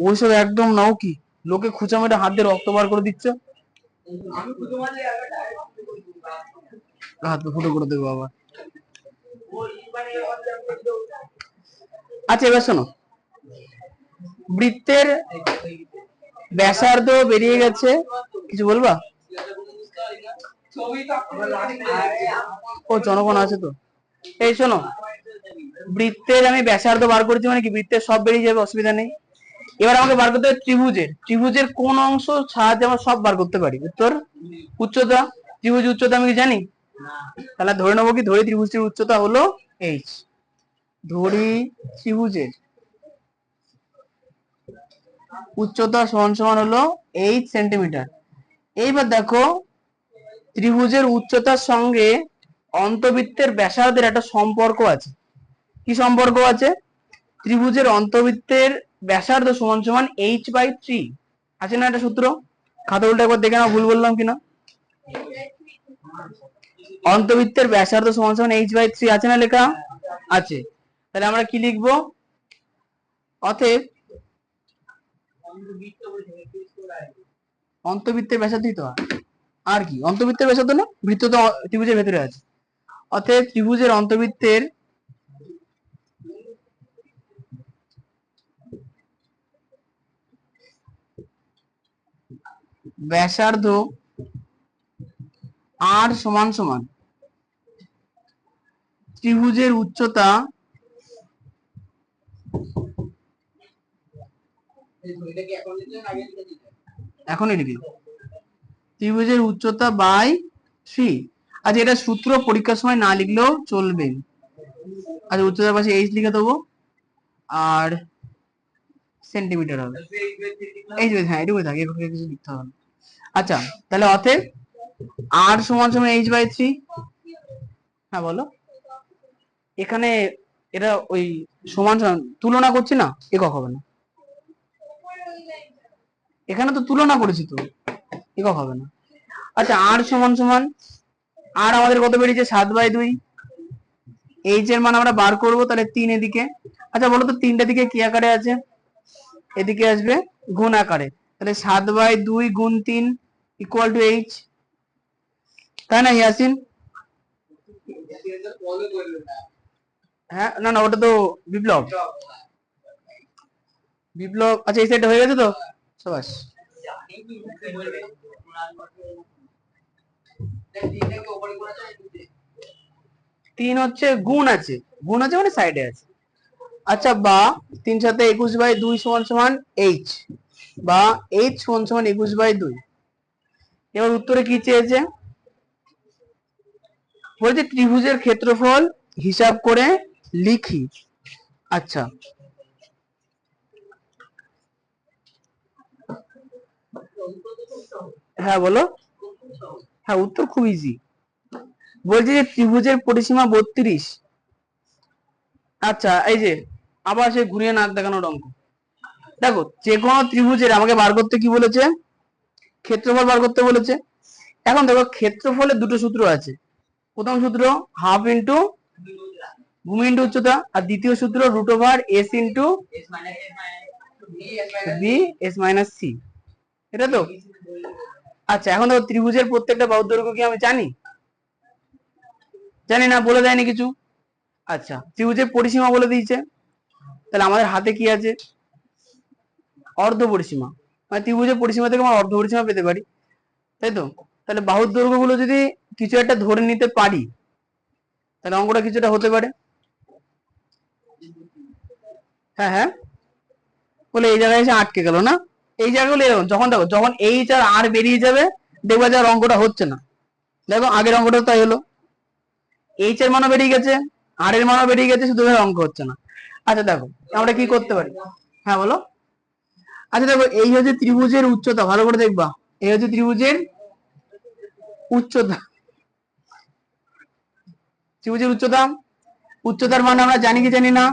ওইসব একদম নাও, কি লোকে খুঁচা মেরে হাত দিয়ে রক্ত বার করে দিচ্ছ। হাত ফুটো করে দেবো আবার। আচ্ছা এবার শোনো, বৃত্তের ব্যাসার্ধ বেরিয়ে গেছে, কিছু বলবা? ও জনগণ আছে তো। এই শোনো, বৃত্তের আমি ব্যাসার্ধ বার করেছি মানে কি, বৃত্তের সব বেরিয়ে যাবে, অসুবিধা নেই। এবার আমাকে বার করতে হবে ত্রিভুজের কোন অংশ সাহায্যে আমরা সব বার করতে পারি? উত্তর উচ্চতা। ত্রিভুজ উচ্চতা আমি কি জানি? তাহলে ধরে নেবো কি, ধরি ত্রিভুজটির উচ্চতা হলো h। ধরি ত্রিভুজের উচ্চতা সমান সমান হলো 8 সেন্টিমিটার। এইবার দেখো ত্রিভুজের উচ্চতার সঙ্গে অন্তবৃত্তের ব্যাসার্ধের একটা সম্পর্ক আছে। কি সম্পর্ক আছে? ত্রিভুজের অন্তবৃত্তের ব্যাসার্ধ সমান সমান h/3 আছে না একটা সূত্র? খাতা উল্টা একবার দেখে নাও ভুল বললাম কিনা। অন্তবৃত্তের ব্যাসার্ধ সমান সমান h/3 আছে না লেখা? আছে। তাহলে আমরা কি লিখবো? অতএব অন্তবৃত্তের ব্যাসার্ধই তো, আর কি অন্তবৃত্তের ব্যাসার্ধ না, বৃত্ত তো ত্রিভুজের ভেতরে আছে। অতএব ত্রিভুজের অন্তবৃত্তের ব্যাসার্ধ r সমান সমান ত্রিভুজের উচ্চতা এখনই লিখি। ত্রিভুজের উচ্চতা বাই 3। আচ্ছা, এটা সূত্র পরীক্ষার সময় না লিখলেও চলবে। আচ্ছা, উচ্চতার পাশে এইচ লিখে দেবো, আর সেন্টিমিটার হবে। এই যে, হ্যাঁ এটুকু থাকে, এটুকু কিছু লিখতে হবে না। আচ্ছা, তাহলে অতএব আর সমান সমান এইচ বাই 3। হ্যাঁ বলো। এখানে এটা ওই সমান সমান তুলনা করছি না, একক হবে না। এখানে তো তুলনা করেছি তো, একক হবে না। আচ্ছা, আর সমান সমান, আর আমাদের কত বেরিয়েছে 7/2। এইচ এর মান আমরা বার করবো, তাহলে 3 এদিকে। আচ্ছা বলো তো, 3টা দিকে কি আকারে আছে? এদিকে আসবে গুণ আকারে, তাহলে 7/2 গুণ 3 ইকুয়াল টু এইচ, তাই না ইয়াসিন? হ্যাঁ, না না, ওটা তো বিপ্লব। বিপ্লব, আচ্ছা এই সাইডটা হয়ে গেছে তো, সবাস। 3 হচ্ছে গুণ আছে, গুণ আছে মানে সাইডে আছে। আচ্ছা, বা 3 সাথে 21/2 সমান সমান এইচ, বা এইচ সমান সমান 21/2। এবার উত্তরে কি চেয়েছে? বলছে ত্রিভুজের ক্ষেত্রফল হিসাব করে লিখি। আচ্ছা, হ্যাঁ বলো। হ্যাঁ, উত্তর খুব ইজি। বলছে যে ত্রিভুজের পরিসীমা 32। আচ্ছা, এই যে আবার সে ঘুরিয়ে নাক দেখানোর অঙ্ক। দেখো, যে কোনো ত্রিভুজের আমাকে বার করতে কি বলেছে? ক্ষেত্রফল বার করতে বলেছে। এখন দেখো, ক্ষেত্রফলের দুটো সূত্র আছে। প্রথম সূত্র হাফ ইন্টু ভূমি ইন্টু উচ্চতা, আর দ্বিতীয় সূত্র root over s into b s minus c. এটা তো। আচ্ছা, এখন দেখো, ত্রিভুজের প্রত্যেকটা বাহুর দৈর্ঘ্য কি আমি জানি? জানি না, বলে দেয়নি কিছু। আচ্ছা, ত্রিভুজের পরিসীমা বলে দিয়েছে, তাহলে আমাদের হাতে কি আছে? অর্ধ পরিসীমা। মানে ত্রিভুজের পরিসীমা থেকে আমরা অর্ধ পরিসীমা পেতে পারি, তাই তো? তাহলে বাহুর দৈর্ঘ্য গুলো যদি কিছু একটা ধরে নিতে পারি, তাহলে অঙ্কটা কিছুটা হতে পারে। হ্যাঁ হ্যাঁ, বলে এই জায়গায় এসে আটকে গেল না? এই জায়গাগুলো এরকম, যখন দেখো যখন এইচ আর আর বেরিয়ে যাবে, দেখবা যে আর অঙ্কটা হচ্ছে না। দেখো, আগের অঙ্কটা তাই হলো, এইচ এর মানও বেরিয়ে গেছে, আর এর মানও বেরিয়ে গেছে, শুধু অঙ্ক হচ্ছে না। আচ্ছা দেখো, আমরা কি করতে পারি? হ্যাঁ বলো। আচ্ছা দেখো, এই হচ্ছে ত্রিভুজের উচ্চতা, ভালো করে দেখবা। এই হচ্ছে ত্রিভুজের উচ্চতা। ত্রিভুজের উচ্চতা, উচ্চতার মান আমরা জানি কি জানি না?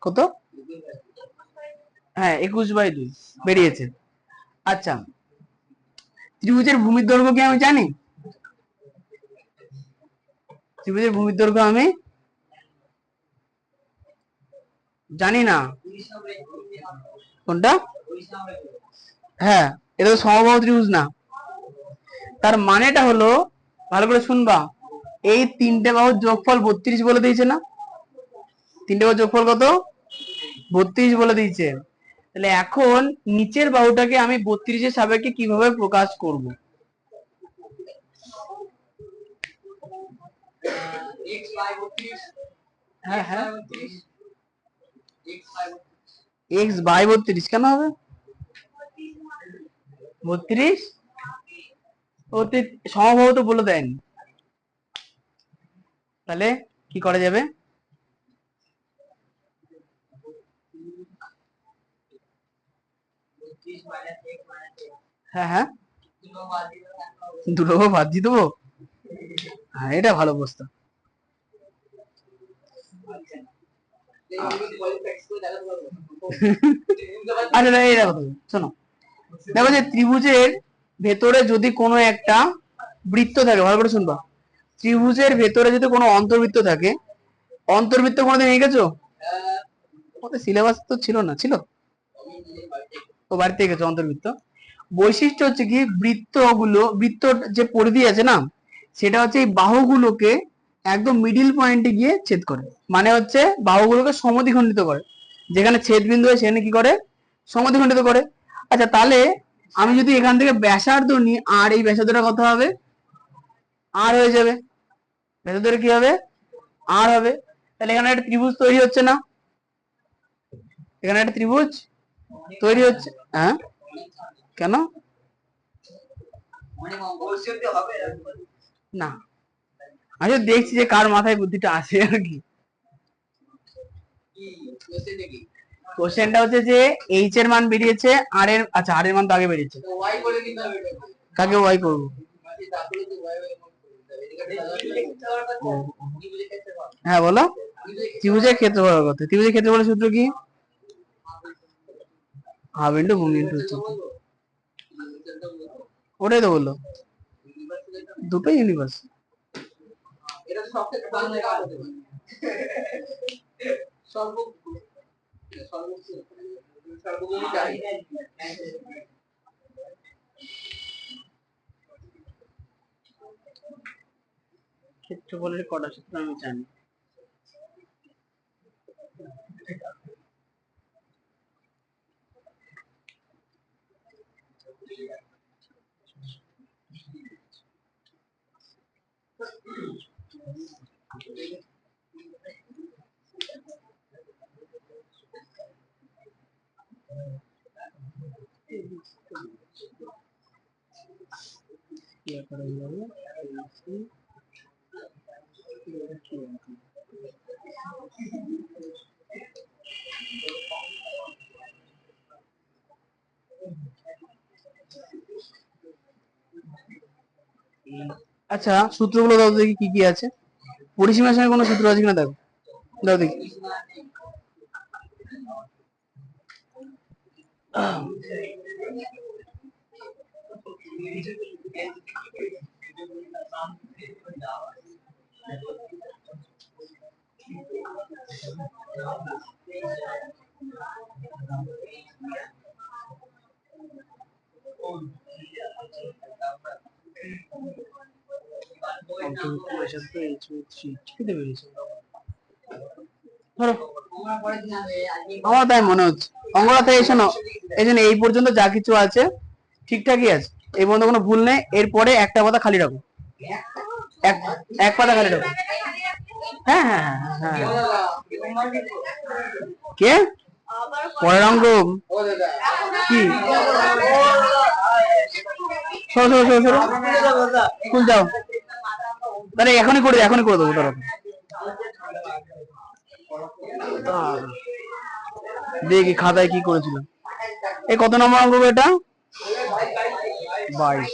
কত? হ্যাঁ, 21/2 বেরিয়েছে। আচ্ছা, ত্রিভুজের ভূমির দৈর্ঘ্য কি আমি জানি? ত্রিভুজের ভূমির দৈর্ঘ্য আমি জানি না। কোনটা? হ্যাঁ, এটা তো সমবাহু ত্রিভুজ না। তার মানেটা হলো, ভালো করে শুনবা, এই তিনটে বাহুর যোগফল 32 বলে দিয়েছে না? তিনটে বাহুর যোগফল কত? 32 বলে দিয়েছে। তাহলে এখন নিচের বাহুটাকে আমি 32-এর সাপেক্ষে কিভাবে প্রকাশ করব? হ্যাঁ হ্যাঁ, এক্স বাই 32 কেন হবে? 32 সমবাহু তো বলে দেয়নি, তাহলে কি করা যাবে? হ্যাঁ হ্যাঁ, দুটো বাদ দিয়ে দেবো। হ্যাঁ, এটা ভালো প্রস্তাব। আচ্ছা এই দেখো, শোনো, দেখো যে ত্রিভুজের ভেতরে যদি কোনো একটা বৃত্ত থাকে, ভালো করে শুনবা, ত্রিভুজের ভেতরে যদি কোনো অন্তর্বৃত্ত থাকে, অন্তর্বৃত্ত কোনোদিন এঁকেছো? ওদের সিলেবাস তো ছিল না, ছিল? ও বাড়িতে এঁকেছো অন্তর্বৃত্ত। বৈশিষ্ট্য হচ্ছে কি, বৃত্ত যে পরিধি আছে না, সেটা হচ্ছে এই বাহুগুলোকে একদম মিডিল পয়েন্টে গিয়ে ছেদ করে। মানে হচ্ছে বাহুগুলোকে সমদ্বিখণ্ডিত করে, যেখানে ছেদ বিন্দু হয় সেখানে কি করে? সমদ্বিখণ্ডিত করে। আচ্ছা, তাহলে আমি যদি এখান থেকে ব্যাসার্ধ নিই, আর এই ব্যাসার্ধটা কত হবে? আর হয়ে যাবে। ব্যাসার্ধটা কি হবে? আর হবে। তাহলে এখানে একটা ত্রিভুজ তৈরি হচ্ছে না? এখানে একটা ত্রিভুজ তৈরি হচ্ছে। হ্যাঁ, কেন? অনেক অঙ্ক বসতে হবে না, আমি তো দেখছি যে কার মাথায় বুদ্ধিটা আসে আর কি। কি কোশ্চেন কি কোশ্চেনটা হচ্ছে যে এইচ এর মান বেরিয়েছে, আর এর, আচ্ছা আর এর মান তো আগে বেরিয়েছে, তো ওয়াই করে দিতে হবে এটা কাকে ওয়াই করবো? মানে তারপরে তো ওয়াই ওয়াই করতে হবে কি বুঝে খেতে হবে হ্যাঁ বলো। ত্রিভুজের ক্ষেত্রফল কত? ত্রিভুজের ক্ষেত্রফলের সূত্র কি? হাফ ইন্টু ভূমি ইন্টু উচ্চতা। ওটাই তো বললো, দুটোই ইউনিভার্স। এটা সব থেকে বাংলায় কাজ হতে পারে সর্ব সর্বভূমিকারী ক্ষেত্রফলের কটা সূত্র আমি জানি। আচ্ছা সূত্রগুলো দাও দেখি কি কি আছে। পরিসীমার সঙ্গে কোনো সূত্র আছে কিনা দেখো, দাও দেখি। ধরো আমার তাই মনে হচ্ছে অঙ্কটা থেকে শোনো, এই জন্য এই পর্যন্ত যা কিছু আছে ঠিকঠাকই আছে, এই পর্যন্ত কোনো ভুল নেই। এরপরে একটা পাতা খালি রাখো, এক এক পাতা খালি রাখো। হ্যাঁ হ্যাঁ হ্যাঁ হ্যাঁ। কে পরের অঙ্ক কি? সরো সরো সরো সরো, স্কুল যাও। তাহলে এখনই করে দেবো ধরো। দেখি খাতায় কি করেছিলাম। এই কত নম্বর অঙ্ক গো এটা? 22।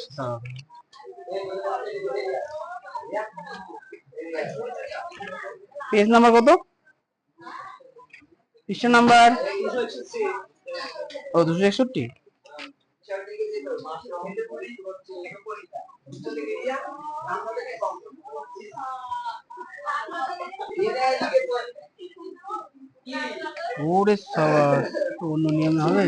পেজ নাম্বার কত? পৃষ্ঠা নাম্বার? ও 261। ওরে সবার অন্য নিয়ম হবে।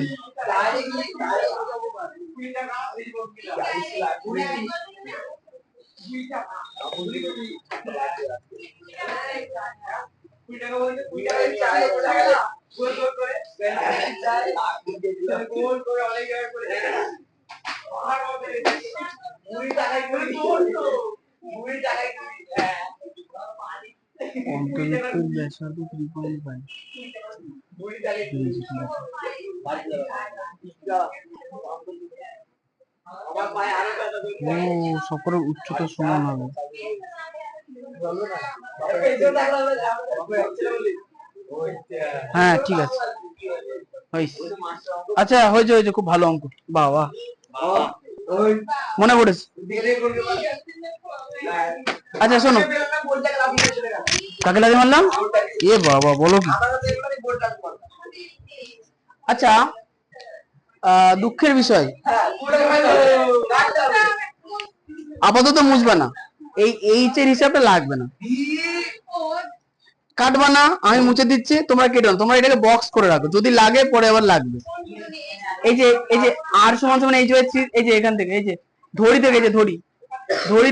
অন্তর্ভুক্ত ব্যাসার্ধ 3.5। ও সকলের উচ্চতা সমান হবে। হ্যাঁ ঠিক আছে, আচ্ছা হয়েছে হয়েছে, খুব ভালো অঙ্ক, বাহ বাহ মনে পড়েছে। আচ্ছা শোনো, কাকে লাগে মারলাম? এ বাবা বলো কি? আচ্ছা দুঃখের বিষয়, আপাতত মুছবা না, এই এইচ এর হিসাবটা লাগবে না, কাটবা না, আমি মুছে দিচ্ছি, তোমরা কেটে নাও, তোমরা এটাকে বক্স করে রাখো, যদি লাগে পরে আবার লাগবে। এই যে আর সমান সমান এইচ বাই 3, এই যে এখান থেকে, এই যে ধরি থেকে, এই যে ধরি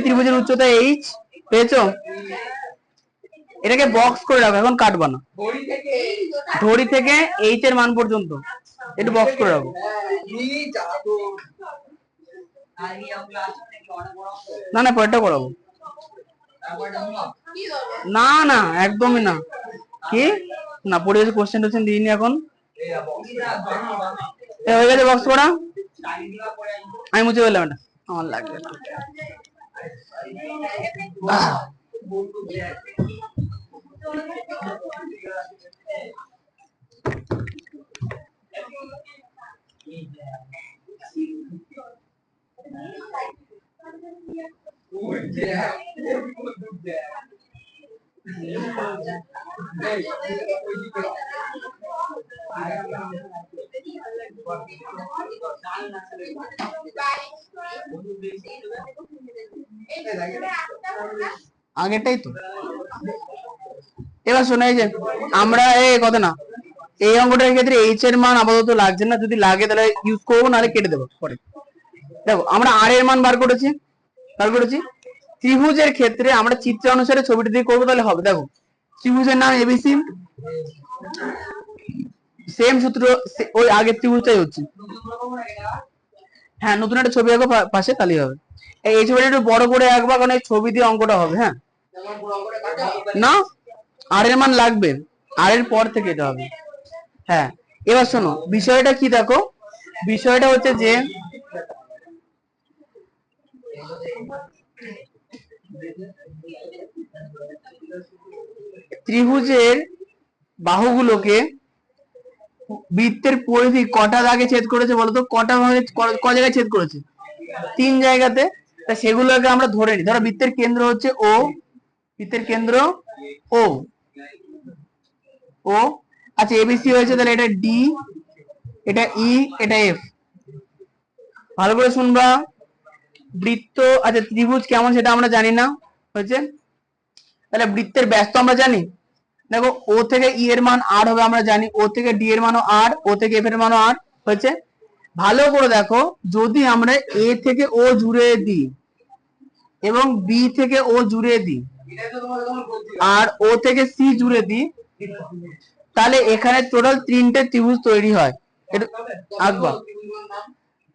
ত্রিভুজের উচ্চতা এইচ, পেয়েছো? এটাকে বক্স করে রাখো, এখন কাটবা না, ধরি থেকে এইচ এর মান পর্যন্ত একটু বক্স করে রাখো। না না পরেরটা করাবো। না না একদমই না। কি না পড়ে গেছে, কোশ্চেন টোশ্চেন দিইনি এখন। হয়ে গেছে বক্স করা, আমি মুছে বললাম এটা আমার লাগবে না। আগেরটাই তো। এবার শোনা, এই যে আমরা কথা না, এই অঙ্কটার ক্ষেত্রে এইচ এর মান আপাতত লাগছে না, যদি লাগে তাহলে ইউজ করবো, নাহলে কেটে দেবো পরে। দেখো আমরা আর এর মান বার করেছি। ত্রিভুজের ক্ষেত্রে আমরা চিত্র অনুসারে ছবিটি দিয়ে করবো, তাহলে হবে। দেখো ত্রিভুজের নাম এবিসি, সেম সূত্র, ওই আগের ত্রিভুজটাই হচ্ছে। হ্যাঁ, নতুন একটা ছবি আঁকো পাশে, তাহলেই হবে। এই ছবিটা একটু বড় করে আঁকবা, কারণ এই ছবি দিয়ে অঙ্কটা হবে। হ্যাঁ না, আর এর মান লাগবে, আর এর পর থেকে এটা হবে। হ্যাঁ, এবার শোনো বিষয়টা কি, দেখো বিষয়টা হচ্ছে যে ত্রিভুজের বাহুগুলোকে বৃত্তের পরিধি কটা দাগে ছেদ করেছে বলতো? কটা ভাগে, ক জায়গায় ছেদ করেছে? 3 জায়গাতে। তা সেগুলোকে আমরা ধরে নিই। ধরো বৃত্তের কেন্দ্র হচ্ছে ও, বৃত্তের কেন্দ্র ও ও আচ্ছা, এবিসি হয়েছে, তাহলে এটা ডি, এটা ই, এটা এফ। ভালো করে শুনবা। বৃত্ত, আচ্ছা ত্রিভুজ কেমন সেটা আমরা জানি না, হয়েছে। তাহলে বৃত্তের ব্যাস তো আমরা জানি। দেখো ও থেকে ই এর মান আর হবে, আমরা জানি। ও থেকে ডি এর মানও আর, ও থেকে এফ এর মানও আর, হয়েছে। ভালো করে দেখো, যদি আমরা এ থেকে ও জুড়ে দিই এবং বি থেকে ও জুড়ে দিই আর ও থেকে সি জুড়ে দিই, তাহলে এখানে টোটাল 3টে ত্রিভুজ তৈরি হয়। এটা আঁকবা।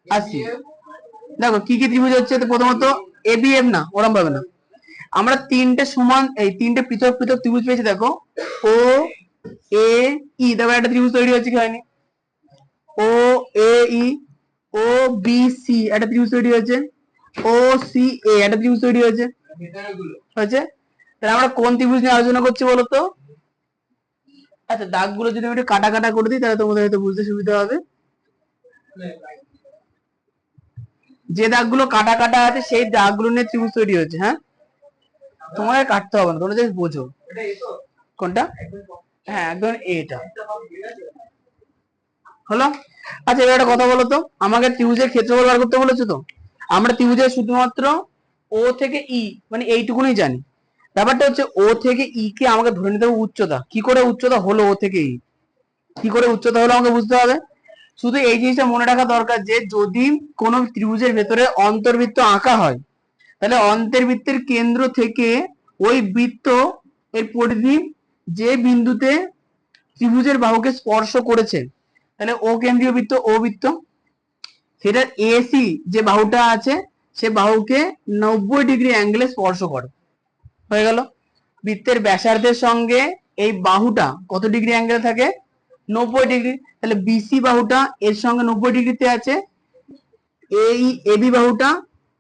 আসি, দেখো কি কি ত্রিভুজ হচ্ছে। প্রথমত এ বি এফ, না ওরম ভাবে না, আমরা 3টে সমান, এই 3টে পৃথক পৃথক ত্রিভুজ পেয়েছি। দেখো ও এ ই, দেখো একটা ত্রিভুজ তৈরি হচ্ছে কি হয়নি? ও এ ই, ও বি সি একটা ত্রিভুজ তৈরি হয়েছে, ও সি এ একটা ত্রিভুজ তৈরি হয়েছে, হয়েছে। তাহলে আমরা কোন ত্রিভুজ নিয়ে আলোচনা করছি বলতো? আচ্ছা দাগগুলো যদি আমি একটু কাটা কাটা করে দিই, তাহলে তোমাদের হয়তো বুঝতে সুবিধা হবে। যে দাগগুলো কাটা কাটা আছে সেই দাগগুলো নিয়ে ত্রিভুজ তৈরি হচ্ছে। হ্যাঁ, তোমাকে কাটতে হবে না, তোমরা জাস্ট বোঝো। কোনটা? হ্যাঁ একদম এটা হলো। আচ্ছা এবার একটা কথা বলো তো, আমাকে ত্রিভুজের ক্ষেত্রফল বার করতে বলেছো তো। আমরা ত্রিভুজের শুধুমাত্র ও থেকে ই মানে এইটুকুনি জানি। ব্যাপারটা হচ্ছে ও থেকে ই কে আমাকে ধরে নিতে হবে উচ্চতা। কি করে উচ্চতা হলো ও থেকে ই? কি করে উচ্চতা হলো আমাকে বুঝতে হবে। শুধু এই জিনিসটা মনে রাখা দরকার যে যদি কোনো ত্রিভুজের ভেতরে অন্তর্বৃত্ত আঁকা হয়, তাহলে অন্তর্বৃত্তের কেন্দ্র থেকে ওই বৃত্ত এর পরিধি যে বিন্দুতে ত্রিভুজের বাহুকে স্পর্শ করেছে, তাহলে ও কেন্দ্রীয় বৃত্ত, ও বৃত্ত, সেটা এসি যে বাহুটা আছে সে বাহুকে 90 ডিগ্রি অ্যাঙ্গেলে স্পর্শ করে। হয়ে গেল। বৃত্তের ব্যাসার্ধের সঙ্গে এই বাহুটা কত ডিগ্রি অ্যাঙ্গেলে থাকে? 90 ডিগ্রি। তাহলে বিসি বাহুটা এর সঙ্গে 90 ডিগ্রিতে আছে, এই এবি বাহুটা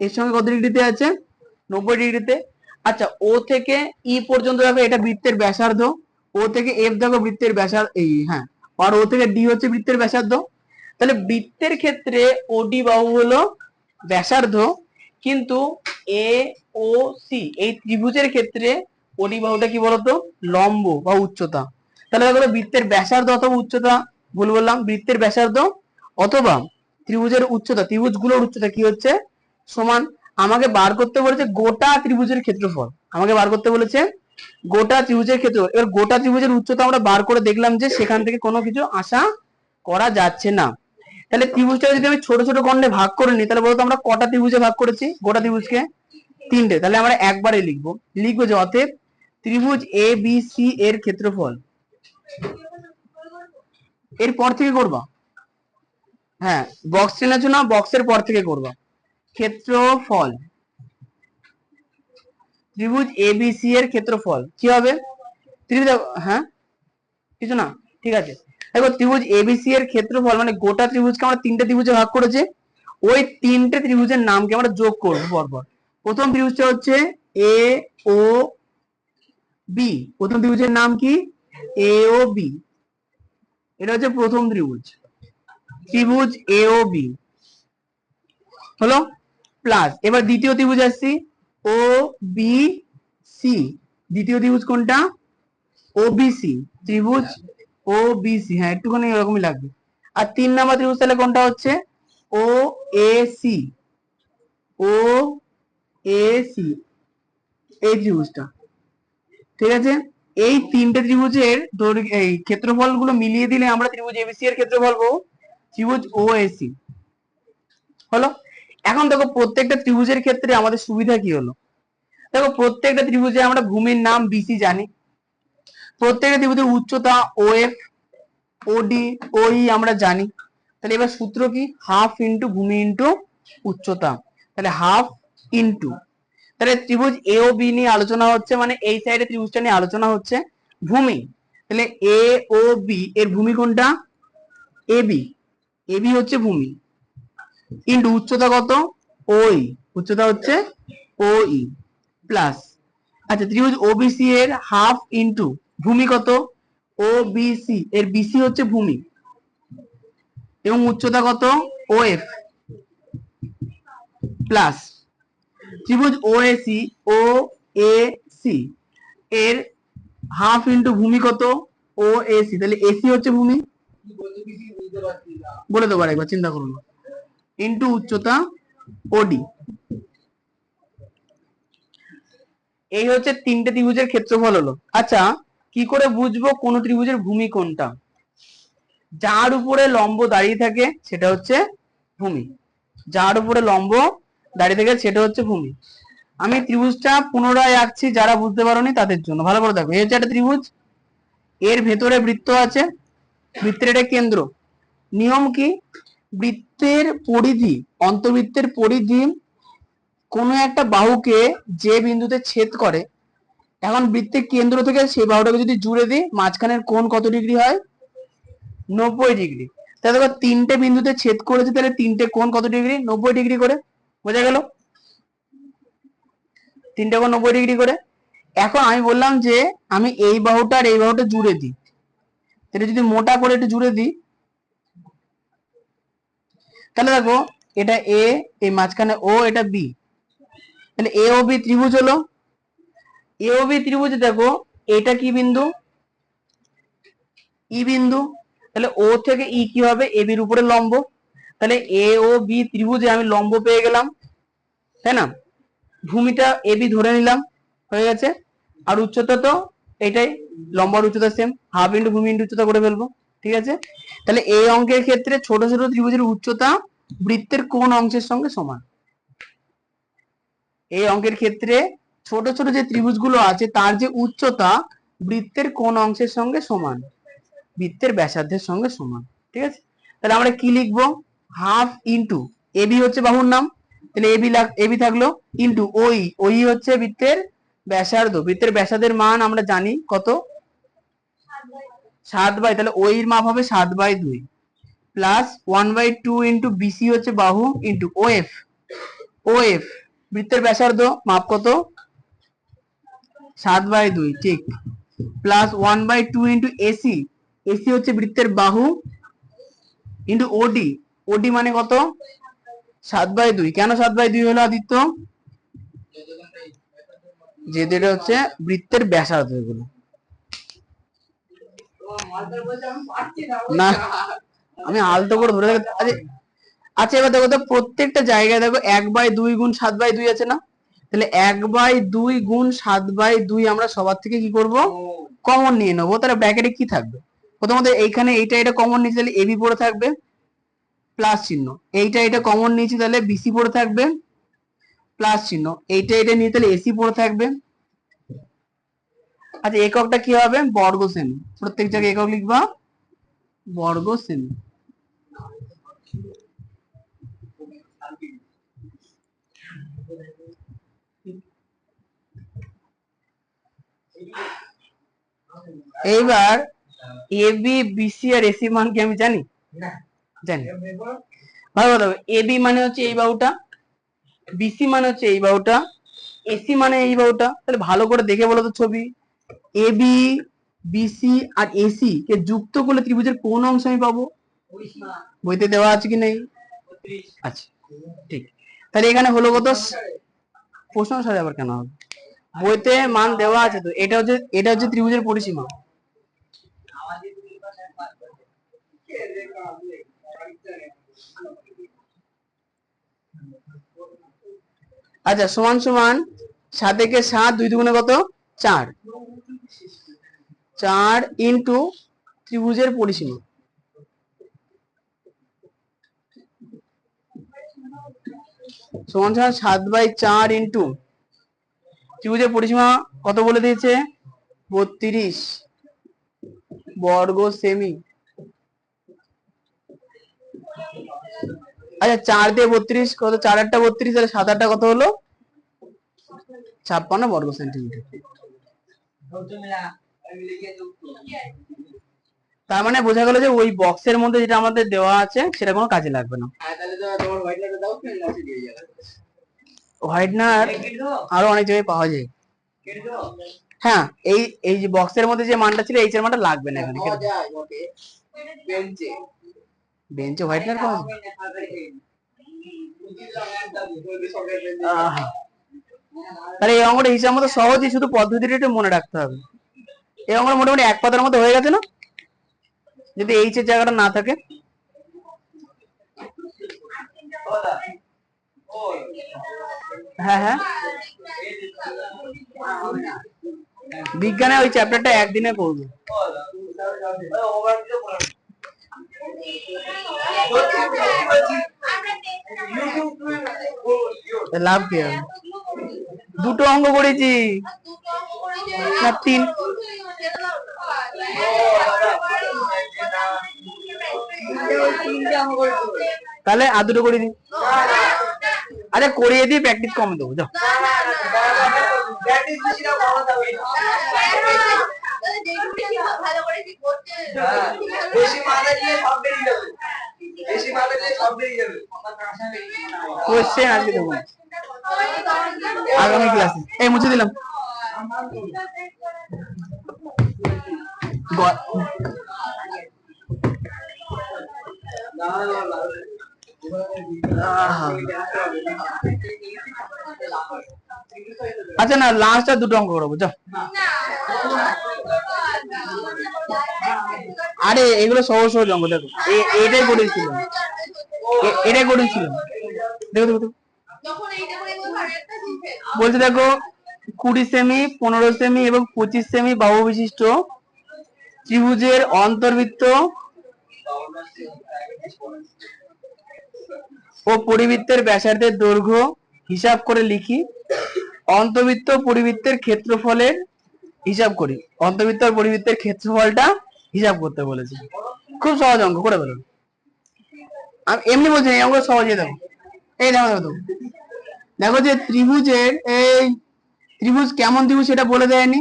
এর সঙ্গে কত ডিগ্রিতে আছে? 90 ডিগ্রিতে। আচ্ছা ও থেকে ই পর্যন্ত দেখো এটা বৃত্তের ব্যাসার্ধ, ও থেকে এফ দেখো বৃত্তের ব্যাসার্ধ, এই হ্যাঁ, আর ও থেকে ডি হচ্ছে বৃত্তের ব্যাসার্ধ। তাহলে বৃত্তের ক্ষেত্রে ওডি বাহু হলো ব্যাসার্ধ, কিন্তু এ ও সি এই ত্রিভুজের ক্ষেত্রে ওডি বাহুটা কি বলতো? লম্ব বা উচ্চতা। তাহলে দেখো বৃত্তের ব্যাসার্ধ অথবা উচ্চতা, ভুল বললাম, বৃত্তের ব্যাসার্ধ অথবা ত্রিভুজের উচ্চতা, ত্রিভুজগুলোর উচ্চতা কি হচ্ছে? সমান। আমাকে বার করতে বলেছে গোটা ত্রিভুজের ক্ষেত্রফল, আমাকে বার করতে বলেছে গোটা ত্রিভুজের ক্ষেত্রফল। এবার গোটা ত্রিভুজের উচ্চতা আমরা বার করে দেখলাম যে সেখান থেকে কোনো কিছু আশা করা যাচ্ছে না। তাহলে ত্রিভুজটা যদি আমি ছোট ছোট খণ্ডে ভাগ করে নিই, তাহলে বলতো আমরা কটা ত্রিভুজে ভাগ করেছি গোটা ত্রিভুজকে? 3টে। তাহলে আমরা একবারে লিখবো যে অতএব ত্রিভুজ এ বি সি এর ক্ষেত্রফল, এর পর থেকে করবা। হ্যাঁ বক্স চেনেছো না, বক্সের পর থেকে করবা। ক্ষেত্রফল, ত্রিভুজ এবিসি এর ক্ষেত্রফল কি হবে? ত্রিভুজ, হ্যাঁ কিছু না, ঠিক আছে। দেখো ত্রিভুজ এবিসি এর ক্ষেত্রফল মানে গোটা ত্রিভুজকে আমরা 3টে ত্রিভুজে ভাগ করেছি, ওই তিনটে ত্রিভুজের নামকে আমরা যোগ করবো পরপর। প্রথম ত্রিভুজটা হচ্ছে এ ও বি, প্রথম ত্রিভুজের নাম কি এ ও বি, এটা হচ্ছে প্রথম ত্রিভুজ, ত্রিভুজ এ ও বি হলো। প্লাস এবার দ্বিতীয় ত্রিভুজ আসছি ও বি সি, দ্বিতীয় ত্রিভুজ কোনটা ও বি সি, ত্রিভুজ ও বি সি, হ্যাঁ একটুখানি এরকমই লাগবে। আর 3 নাম্বার ত্রিভুজ তাহলে কোনটা হচ্ছে ও A C, O A C, এই ত্রিভুজটা। ঠিক আছে, এই তিনটে ত্রিভুজের এই ক্ষেত্রফল গুলো মিলিয়ে দিলে আমরা ত্রিভুজ এবিসি এর ক্ষেত্রফল পাবো ত্রিভুজ ও এ সি হলো। এখন দেখো প্রত্যেকটা ত্রিভুজের ক্ষেত্রে আমাদের সুবিধা কি হলো, দেখো প্রত্যেকটা ত্রিভুজে আমরা ভূমির নাম বিসি জানি, প্রত্যেকটা ত্রিভুজের উচ্চতা ও এফ, ওডি, ওই আমরা জানি। তাহলে এবার সূত্র কি হাফ ইন্টু ভূমি ইন্টু উচ্চতা, তাহলে হাফ ইন্টু, তাহলে ত্রিভুজ এ ও বি নিয়ে আলোচনা হচ্ছে, মানে এই সাইডে ত্রিভুজটা নিয়ে আলোচনা হচ্ছে ভূমি, তাহলে এ ও বি এর ভূমি কোনটা এ বি, এ বি হচ্ছে ভূমি, ইন্টু উচ্চতা কত ওই, উচ্চতা হচ্ছে ওই, প্লাস আচ্ছা ত্রিভুজ ওবিসি এর হাফ ইন্টু ভূমি কত ও বিসি এর বিসি হচ্ছে ভূমি এবং উচ্চতা কত ও এফ, প্লাস ত্রিভুজ ও এসি, ও এ সি এর হাফ ইন্টু ভূমি কত ও এসি, তাহলে এসি হচ্ছে ভূমি, বলে দেবো একবার চিন্তা করুন, ইন্টু উচ্চতা ওডি। এই হচ্ছে তিনটে ত্রিভুজের ক্ষেত্রফল হলো। আচ্ছা কি করে বুঝবো কোন ত্রিভুজের ভূমি কোনটা, যার উপরে লম্ব দাঁড়িয়ে থাকে সেটা হচ্ছে ভূমি, যার উপরে লম্ব দাঁড়িয়ে থাকে সেটা হচ্ছে ভূমি। আমি ত্রিভুজটা পুনরায় আঁকছি, যারা বুঝতে পারোনি তাদের জন্য, ভালো করে দেখো। এই হচ্ছে একটা ত্রিভুজ, এর ভেতরে বৃত্ত আছে, বৃত্তের এটা কেন্দ্র। নিয়ম কি, বৃত্তের পরিধি, অন্তবৃত্তের পরিধি কোনো একটা বাহুকে যে বিন্দুতে ছেদ করে, এখন বৃত্তের কেন্দ্র থেকে সেই বাহুটাকে যদি জুড়ে দিই মাঝখানের কোণ কত ডিগ্রি হয় 90 ডিগ্রি। তাহলে দেখো তিনটে বিন্দুতে ছেদ করেছে, তাহলে তিনটে কোণ কত ডিগ্রি 90 ডিগ্রি করে, বোঝা গেল, তিনটে কোণ 90 ডিগ্রি করে। এখন আমি বললাম যে আমি এই বাহুটা আর এই বাহুটা জুড়ে দিই, তাহলে যদি মোটা করে একটু জুড়ে দিই, তাহলে দেখো এটা এ, এই মাঝখানে ও, এটা বি, তাহলে এ ও বি ত্রিভুজ হলো। এ ও বি ত্রিভুজে দেখো এটা কি বিন্দু ই বিন্দু, তাহলে ও থেকে ই কি হবে এ বির উপরে লম্ব, তাহলে এ ও বি ত্রিভুজে আমি লম্ব পেয়ে গেলাম, তাই না, ভূমিটা এ বি ধরে নিলাম, হয়ে গেছে। আর উচ্চতা তো এটাই, লম্ব আর উচ্চতা সেম, হাফ ইন্টু ভূমি ইন্টু উচ্চতা করে ফেলবো, ঠিক আছে। তাহলে এই অঙ্কের ক্ষেত্রে ছোট ছোট ত্রিভুজের উচ্চতা বৃত্তের কোন অংশের সঙ্গে সমান, এই অঙ্কের ক্ষেত্রে ছোট ছোট যে ত্রিভুজগুলো আছে তার যে উচ্চতা বৃত্তের কোন অংশের সঙ্গে সমান, বৃত্তের ব্যাসার্ধের সঙ্গে সমান, ঠিক আছে। তাহলে আমরা কি লিখবো, হাফ ইন্টু এবি হচ্ছে বাহুর নাম, তাহলে এবি থাকলো, ইন্টু ওই, ওই হচ্ছে বৃত্তের ব্যাসার্ধ, বৃত্তের ব্যাসার্ধের মান আমরা জানি কত 7/, তাহলে ওই এর মাপ হবে 7/2, প্লাস 1/2 ইন্টু বিসি হচ্ছে বাহু, ইন্টু ও এফ, ও এফ বৃত্তের ব্যাসার্ধ মাপ কত 7/2, ঠিক, প্লাস 1/2 ইন্টু এসি, এসি হচ্ছে বৃত্তের বাহু, ইন্টু ওডি, ওডি মানে কত 7/2, কেন 7/2 হলো আদিত্য, যেহেতু এটা হচ্ছে বৃত্তের ব্যাসার্ধ এগুলো না, আমি আলতো করে ধরে দেখো। আচ্ছা এবার দেখো তো প্রত্যেকটা জায়গায় দেখো 1/2 গুণ 7/2 আছে না, তাহলে 1/2 গুণ 7/2 আমরা সবার থেকে কি করব কমন নিয়ে নেবো, তাহলে ব্র্যাকেটে কি থাকবে, প্রথমত এইখানে এইটা এটা কমন নিয়েছি তাহলে এবি পড়ে থাকবে প্লাস চিহ্ন, এইটা এটা কমন নিয়েছি তাহলে বিসি পড়ে থাকবে প্লাস চিহ্ন, এইটা এটা নিয়ে তাহলে এসি পড়ে থাকবে। আচ্ছা এককটা কি হবে বর্গ সেমি, প্রত্যেক জায়গায় একক লিখবা বর্গ সেমি। এইবার এবি বিসি আর এসি মান কি আমি জানি, জানি। ভালো কথা, এবি মানে হচ্ছে এই বাহুটা, বিসি মানে হচ্ছে এই বাহুটা, এসি মানে এই বাহুটা। তাহলে ভালো করে দেখে বলো তো ছবি, এবি, বিসি আর এসি কে যুক্ত করলে ত্রিভুজের কোন অংশ আমি পাবো? বইতে দেওয়া আছে কি নেই? আচ্ছা, ঠিক। তাহলে এখানে হলো কত? প্রশ্ন অনুসারে আবার কেন হবে? বইতে মান দেওয়া আছে তো। এটা হচ্ছে ত্রিভুজের পরিসীমা। আচ্ছা, সমান সমান 7 একে 7, 2 দুগুণে কত? 4। 4 ইন্টু ত্রিভুজের পরিসীমা। সমান সমান 7/4 ইন্টু ত্রিভুজের পরিসীমা কত বলে দিয়েছে? 32 বর্গ সেমি। আচ্ছা, 4 দিয়ে 32 কত? 4 8 32, তাহলে 7 8 কত হলো? 56 বর্গ সেন্টিমিটার। তার মানে বোঝা গেল যে ওই বক্সের মধ্যে যেটা আমাদের দেওয়া আছে সেটা কোনো কাজে লাগবে না। হোয়াইটনার আরো অনেক জায়গায় পাওয়া যায়। হ্যাঁ, এই যে বক্সের মধ্যে যে মানটা ছিল, এইচ এর মানটা লাগবে না এখানে। বেঞ্চে হোয়াইটনার পাওয়া যায়। তাহলে এই অঙ্কটা হিসাব মতো সহজই, শুধু পদ্ধতিটা একটু মনে রাখতে হবে। এই অঙ্কটা মোটামুটি এক পাতার মধ্যে হয়ে গেছে না, যদি এইচ এর জায়গাটা না থাকে। হ্যাঁ হ্যাঁ, বিজ্ঞানে ওই চ্যাপ্টারটা একদিনে করবো। লাভ কি হবে? দুটো অঙ্ক করেছি না, 3। তাহলে আর দুটো করে দিই। আরে করিয়ে দিয়ে প্র্যাকটিস কম দেবো, যাও। কোশ্চেন আজকে দেবো আগামী ক্লাসে। এই মুছে দিলাম। আচ্ছা না, লাস্ট আর দুটো অঙ্ক করবো, যাও। আরে এগুলো সহজ সহজ অঙ্ক, দেখো এটাই করেছিল, এটাই করেছিল। দেখো দেখো বলছে, দেখো 20 সেমি, 15 সেমি এবং 25 সেমি বাহু বিশিষ্ট ত্রিভুজের অন্তর্বৃত্ত ও পরিবৃত্তের ব্যাসার্ধের দৈর্ঘ্য হিসাব করে লিখি। অন্তর্বৃত্ত পরিবৃত্তের ক্ষেত্রফলের হিসাব করি। অন্তর্বৃত্ত আর পরিবৃত্তের ক্ষেত্রফলটা হিসাব করতে বলেছে। খুব সহজ অঙ্ক, করে বলো। আমি এমনি বলছি, এই অঙ্ক সহজে দেখো। এই দেখো দেখো দেখো যে ত্রিভুজের এই ত্রিভুজ কেমন ত্রিভুজ সেটা বলে দেয়নি,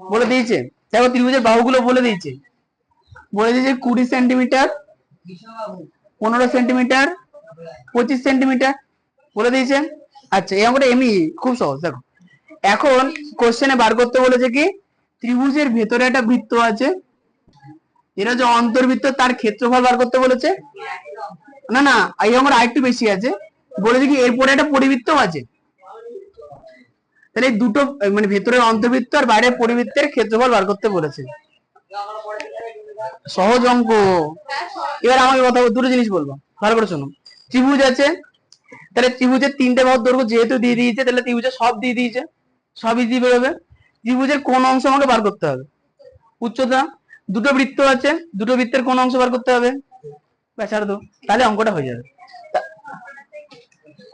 বলে দিয়েছে। দেখো ত্রিভুজের বাহুগুলো বলে দিয়েছে। 20 সেন্টিমিটার, 15 সেন্টিমিটার, 25 সেন্টিমিটার বলে দিয়েছে। আচ্ছা, এই অঙ্কটা এমনি খুব সহজ। দেখো এখন কোশ্চেনে বার করতে বলেছে কি, ত্রিভুজের ভেতরে একটা বৃত্ত আছে, যেটা হচ্ছে অন্তর্বৃত্ত, তার ক্ষেত্রফল বার করতে বলেছে। না না, এই অঙ্কটা আরেকটু বেশি আছে, বলেছে কি এরপরে একটা পরিবৃত্ত আছে। তাহলে দুটো মানে ভেতরের অন্তর্বৃত্ত আর বাইরের পরিবৃত্তের ক্ষেত্রফল বার করতে বলেছে। সহজ অঙ্ক। এবার আমাকে কথা, দুটো জিনিস বলবো, ভালো করে শোনো। ত্রিভুজ আছে, তাহলে ত্রিভুজের 3টে বাহুর দৈর্ঘ্য যেহেতু দিয়ে দিয়েছে, তাহলে ত্রিভুজের সব দিয়ে দিয়েছে, সবই দিয়ে বেরোবে। ত্রিভুজের কোন অংশ আমাকে বার করতে হবে? উচ্চতা। দুটো বৃত্ত আছে, দুটো বৃত্তের কোন অংশ বার করতে হবে? ব্যাসার্ধ। তাহলে অঙ্কটা হয়ে যাবে,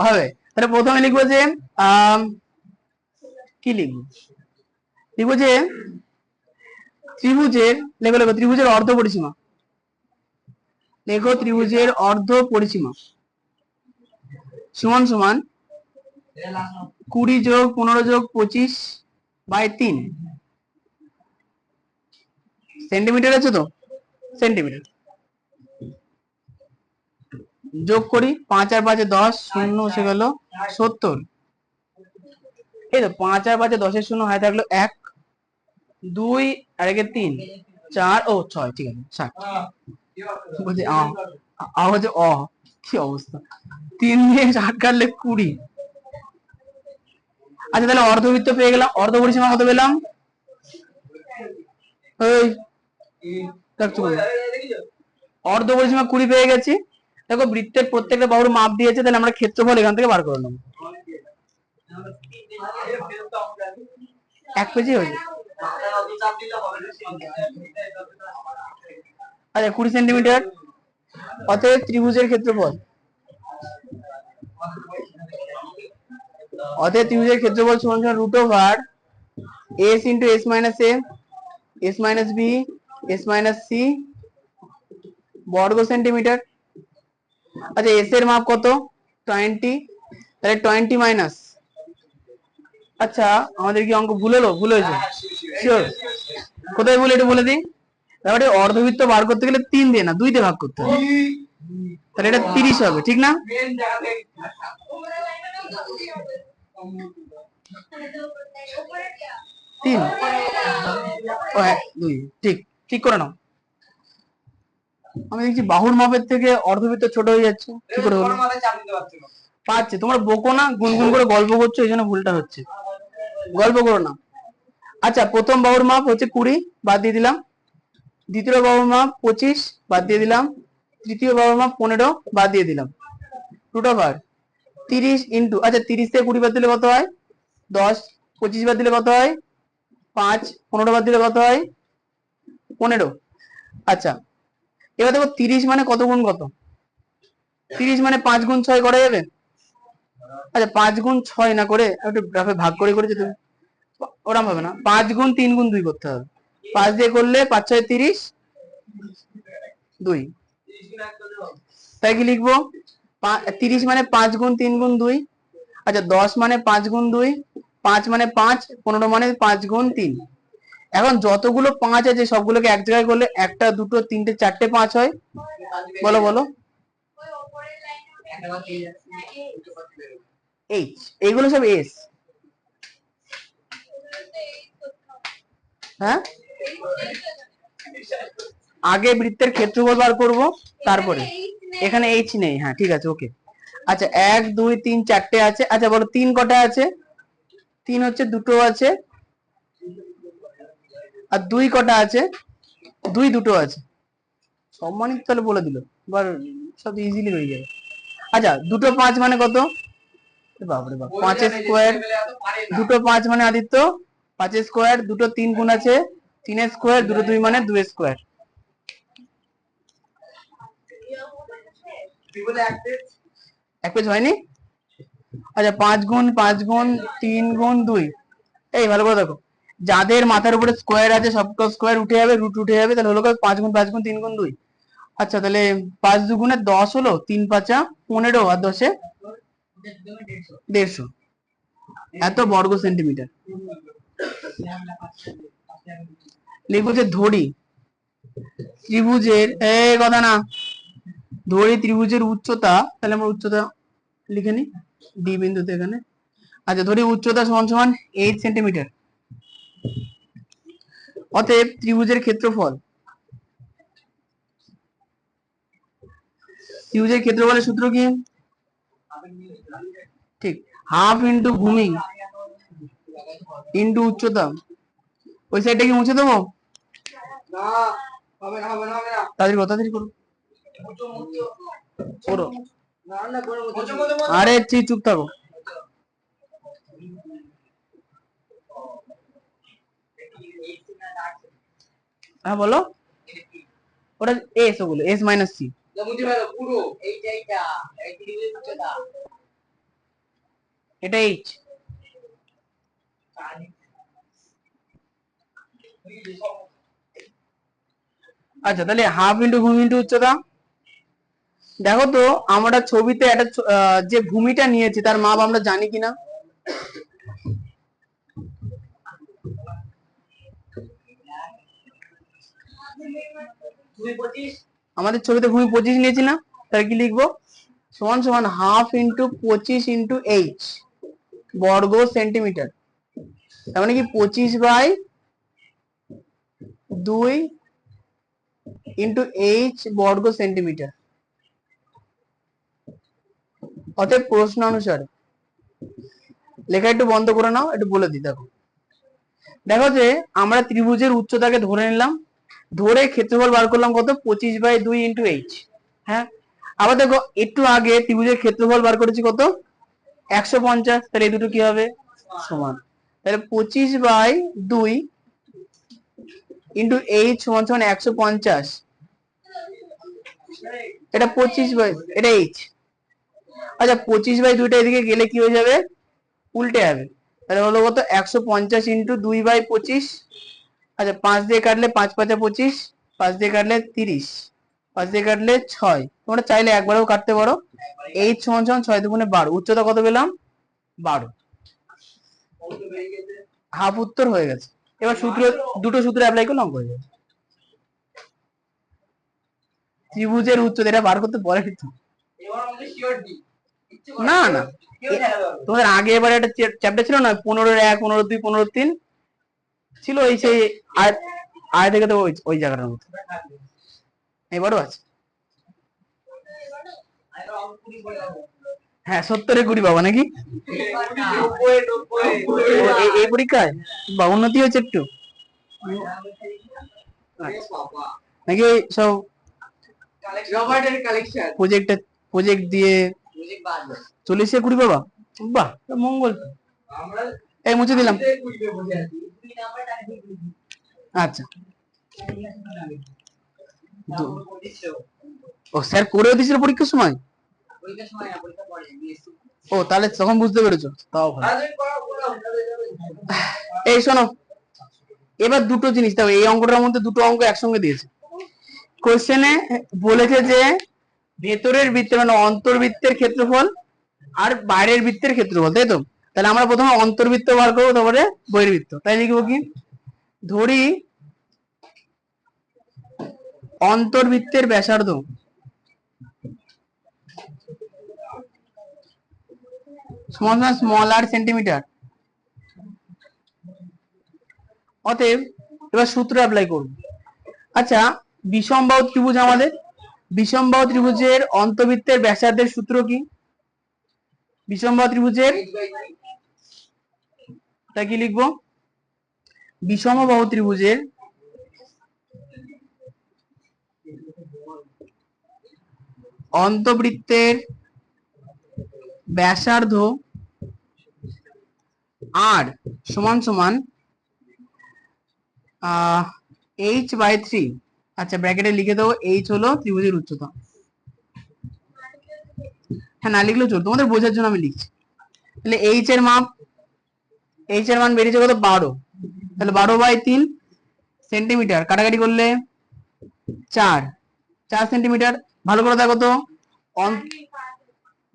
হবে। তাহলে প্রথমে লিখবো যে কি লিখবো? লিখবো যে ত্রিভুজের, লেখো ত্রিভুজের অর্ধ পরিসীমা। লেখো ত্রিভুজের অর্ধ পরিসীমা সমান সমান 20 যোগ 15 যোগ 25/3 সেন্টিমিটার আছে তো? সেন্টিমিটার। যোগ করি, 5 আর 5 10, শূন্য এসে গেল 70। এই তো 5 আর 5 10 শূন্য হয় থাকলো 1, 2 আর 1 3, 4 ও 6, ঠিক আছে 60। বলছি আওয়াজ কি অবস্থা, 3 দিয়ে 60 কাটলে 20। আচ্ছা তাহলে অর্ধবৃত্ত পেয়ে গেলাম, অর্ধ পরিসীমা কত পেলাম? এই দেখছো অর্ধ পরিসীমা 20 পেয়ে গেছি। দেখো বৃত্তের প্রত্যেকটা বাহুর মাপ দিয়েছে, তাহলে আমরা ক্ষেত্রফল এখান থেকে বার করে নেবো। 1 পেজে হয়ে যায়। আচ্ছা 20 সেন্টিমিটার, অতএব ত্রিভুজের ক্ষেত্রফল, অতএব ত্রিভুজের ক্ষেত্রফল সমান সমান root over s into s minus a, s minus b, s minus c বর্গ সেন্টিমিটার। আচ্ছা এস এর মাপ কত? 20, তাহলে 20 মাইনাস, আচ্ছা আমাদের কি অঙ্ক ভুল হলো? ভুল হয়েছে শিওর? কোথায় ভুল একটু বলে দিই। তারপরে অর্ধবৃত্ত বার করতে গেলে 3 দিয়ে না 2 দিয়ে ভাগ করতে হবে, তাহলে এটা 30 হবে, ঠিক না? 3 ও হ্যাঁ 2, ঠিক ঠিক করে নাও। আমি দেখছি বাহুর মাপের থেকে অর্ধবৃত্ত ছোট হয়ে যাচ্ছে, কি করে হলো? পাচ্ছে, তোমরা বকো না, গুনগুন করে গল্প করছো, এই জন্য ভুলটা হচ্ছে, গল্প করো না। আচ্ছা প্রথম বাহুর মাপ হচ্ছে 20, বাদ দিয়ে দিলাম। দ্বিতীয় বাহুর মাপ 25, বাদ দিয়ে দিলাম। তৃতীয় বাহুর মাপ 15, বাদ দিয়ে দিলাম। রুট ওভার 30 ইন্টু, আচ্ছা 30 থেকে 20 বাদ দিলে কত হয়? 10, 25 বাদ দিলে কত হয়? 5, 15 বাদ দিলে কত হয়? 15। আচ্ছা এবার দেখো 30 মানে কত গুণ কত? 30 মানে 5 গুণ 6 করা যাবে? আচ্ছা 5 গুণ 6 না করে একটু গ্রাফে ভাগ করে করে যেতে, ওরকম হবে না, 5 গুণ 3 গুণ 2 করতে হবে। 5 দিয়ে করলে 5 6 30, 2, তাই কি লিখবো? 30 মানে 5 গুণ 3 গুণ 2। আচ্ছা 10 মানে 5 গুণ 2, 5 মানে 5, 15 মানে 5 গুণ 3। এখন যতগুলো 5 আছে সবগুলোকে এক জায়গায় করলে 1টা 2টো 3টে 4টে 5 হয়। বলো বলো, এইচ, এইগুলো সব এস। হ্যাঁ আগে বৃত্তের ক্ষেত্রফল বার করবো, তারপরে এখানে এইচ নেই, হ্যাঁ ঠিক আছে ওকে। আচ্ছা 1 2 3 4টে আছে, আচ্ছা বলো 3 কটা আছে? 3 হচ্ছে দুটো আছে। আর 2 কটা আছে? 2 দুটো আছে। সম্মানিত তাহলে বলে দিল, এবার সব ইজিলি হয়ে যাবে। আচ্ছা দুটো 5 মানে কত? বাপরে বাপ, 5 স্কোয়ার, দুটো 5 মানে আদিত্য 5 স্কোয়ার, দুটো 3 গুণ আছে 3 স্কোয়ার, দুটো 2 মানে 2 স্কোয়ার। এক পেজ হয়নি? আচ্ছা 5 গুণ 5 গুণ 3 গুণ 2, এই ভালো করে দেখো, যাদের মাথার উপরে স্কোয়ার আছে সবটা স্কোয়ার উঠে যাবে, রুট উঠে যাবে, তাহলে হলো 5 গুণ 5 গুণ 3 গুণ 2। আচ্ছা তাহলে 5 দুগুণে 10 হলো, 3 5 15, আর 10 150, এত বর্গ সেন্টিমিটার। লিখবো যে ধরি ত্রিভুজের, এই কথা না, ধরি ত্রিভুজের উচ্চতা, তাহলে আমরা উচ্চতা লিখে নি ডি বিন্দুতে এখানে। আচ্ছা ধরি উচ্চতা সমান সমান 8 সেন্টিমিটার। অতএব ত্রিভুজের ক্ষেত্রফল, ত্রিভুজের ক্ষেত্রফলের সূত্র কি? ঠিক, হাফ ইন্টু ভূমি ইন্টু উচ্চতা। ওই সাইডটা কি মুছে দেবো? তাড়াতাড়ি করো তাড়াতাড়ি করো করো, আরে চুপ থাকো। হ্যাঁ বলো, ওটা এস, ওগুলো এস মাইনাস সি। এটা এইচ। আচ্ছা তাহলে হাফ ইন্টু ভূমি ইন্টু উচ্চতা। দেখো তো আমরা ছবিতে একটা যে ভূমিটা নিয়েছি তার মাপ আমরা জানি কিনা? আমাদের ছবিতে ভূমি 25 নিয়েছি না, তাহলে কি লিখবো? সমান সমান হাফ ইন্টু 25 ইন্টু এইচ বর্গ সেন্টিমিটার। তার মানে কি 25/2 ইন্টু এইচ বর্গ সেন্টিমিটার। অতএব প্রশ্ন অনুসারে লেখা একটু বন্ধ করে নাও, একটু বলে দিই। দেখো দেখো যে আমরা ত্রিভুজের উচ্চতাকে ধরে নিলাম, ধরে ক্ষেত্রফল বার করলাম কত, 25/2 ইন্টু এইচ। হ্যাঁ, আবার দেখো একটু আগে ত্রিভুজের ক্ষেত্রফল বার করেছি কত, 150। তাহলে এই দুটো কি হবে, সমান। তাহলে 25/2 ইন্টু এইচ সমান সমান 150। এটা 25 এটা এইচ। আচ্ছা 25/2টা এদিকে গেলে কি হয়ে যাবে, উল্টে যাবে। তাহলে হলো কত, 150 ইন্টু 2/25। আচ্ছা 5 দিয়ে কাটলে 5 5 25, 5 দিয়ে কাটলে 30, 5 দিয়ে কাটলে 6। তোমরা চাইলে একবারেও কাটতে পারো। এইচ সমান সমান 6 দুগুণে 12। উচ্চতা কত পেলাম, 12। হাফ উত্তর হয়ে গেছে। এবার সূত্র, দুটো সূত্র অ্যাপ্লাই করলে অঙ্ক হয়ে যাবে। ত্রিভুজের উচ্চতা এটা বার করতে বলে কিন্তু না না, তোমাদের আগে এবার একটা চ্যাপ্টার ছিল না, 15-1, 15-2, 15-3 ছিল, এই সেই আয় থেকে তো ওই জায়গাটার মতো এবারও আছে। হ্যাঁ 70-এ 20 পাবা নাকি এই পরীক্ষায়, বা উন্নতি হয়েছে একটু নাকি ওই সব প্রজেক্ট দিয়ে 40-এ 20 পাবা? বাহ, মঙ্গল। এই মুছে দিলাম। আচ্ছা ও স্যার করেও দিয়েছিল পরীক্ষার সময়? ও তাহলে তখন বুঝতে পেরেছো, তাও ভালো। এই শোনো, এবার দুটো জিনিস দেখো, এই অঙ্কটার মধ্যে দুটো অঙ্ক একসঙ্গে দিয়েছে। কোশ্চেনে বলেছে যে ভেতরের বৃত্তের মানে অন্তর্বৃত্তের ক্ষেত্রফল আর বাইরের বৃত্তের ক্ষেত্রফল, তাই তো? তাহলে আমরা প্রথমে অন্তর্বৃত্ত বার করবো, তারপরে বহির্বৃত্ত। তাই লিখবো কি, ধরি অন্তর্বৃত্তের ব্যাসার্ধ স্মল আর সেন্টিমিটার। অতএব এবার সূত্র অ্যাপ্লাই করব। আচ্ছা বিষমবাহু ত্রিভুজ, আমাদের বিষমবাহু ত্রিভুজের অন্তর্বৃত্তের ব্যাসার্ধের সূত্র কি? বিষমবাহু ত্রিভুজের, তাই কি লিখবো, বিষমবাহু ত্রিভুজের অন্তর্বৃত্তের ব্যাসার্ধ আর সমান সমান h/3। আচ্ছা ব্র্যাকেটে লিখে দেবো, h হলো ত্রিভুজের উচ্চতা। হ্যাঁ না লিখলেও চলবে, তোমাদের বোঝার জন্য আমি লিখছি। তাহলে h এর মাপ, h এর মান বেরিয়েছে কত, 12। তাহলে 12/3 সেন্টিমিটার, কাটাকাটি করলে 4 সেন্টিমিটার। ভালো করে দেখো তো,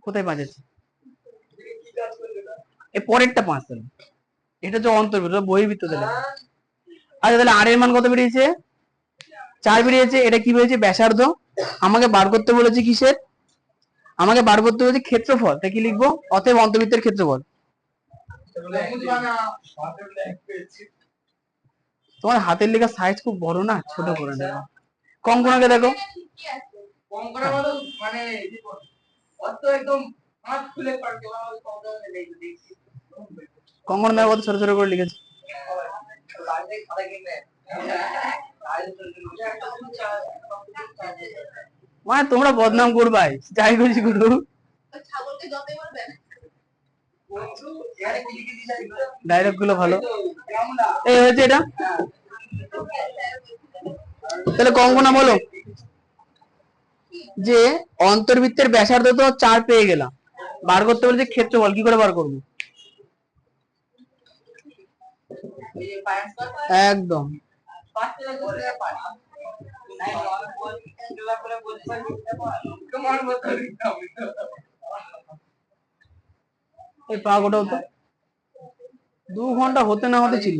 কোথায় 5 আছে, এ পরেরটা 5। তাহলে এটা হচ্ছে অন্তর্বৃত্ত, বহির্বৃত্ত। তাহলে আচ্ছা তাহলে আর এর মান কত বেরিয়েছে, 4 বেরিয়েছে। এটা কি বেরিয়েছে, ব্যাসার্ধ। আমাকে বার করতে বলেছে কিসের, আমাকে বার করতে বলেছে ক্ষেত্রফল। তাই কি লিখবো, অতএব অন্তর্বৃত্তের ক্ষেত্রফল। তোমার হাতের লেখা সাইজ খুব বড় না, ছোট করে নেবো। কঙ্কনাকে দেখো, কঙ্কনা দেখো কত ছোট ছোট করে লিখেছে। মানে তোমরা বদনাম করবাই, যাই করিস করু। ডায়লগ গুলো ভালো, এই হয়েছে এটা। তাহলে কঙ্কনা বলো যে অন্তর্বৃত্তের ব্যাসার্ধ তো 4 পেয়ে গেলাম, বার করতে বলেছে ক্ষেত্রফল, কি করে বার করবো? একদম এই পা গোটা হতো 2 ঘন্টা হতে না হতে ছিল।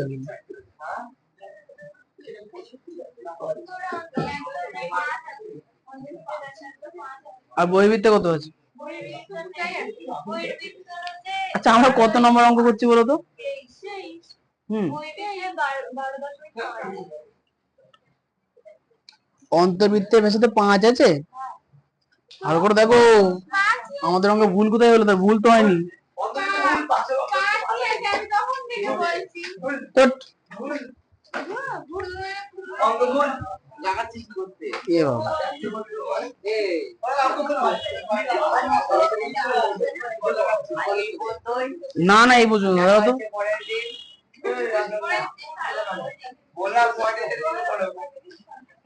আর বহির্বৃত্তে কত আছে? আচ্ছা আমরা কত নম্বর অঙ্ক করছি বলো তো? হুম, অন্তর্বৃত্তের ভেতরে 5 আছে। ভালো করে দেখো আমাদের অঙ্কে ভুল কোথায় হলো, তার ভুল তো হয়নি। তো এ বাবা, না না এই পর্যন্ত দাও তো।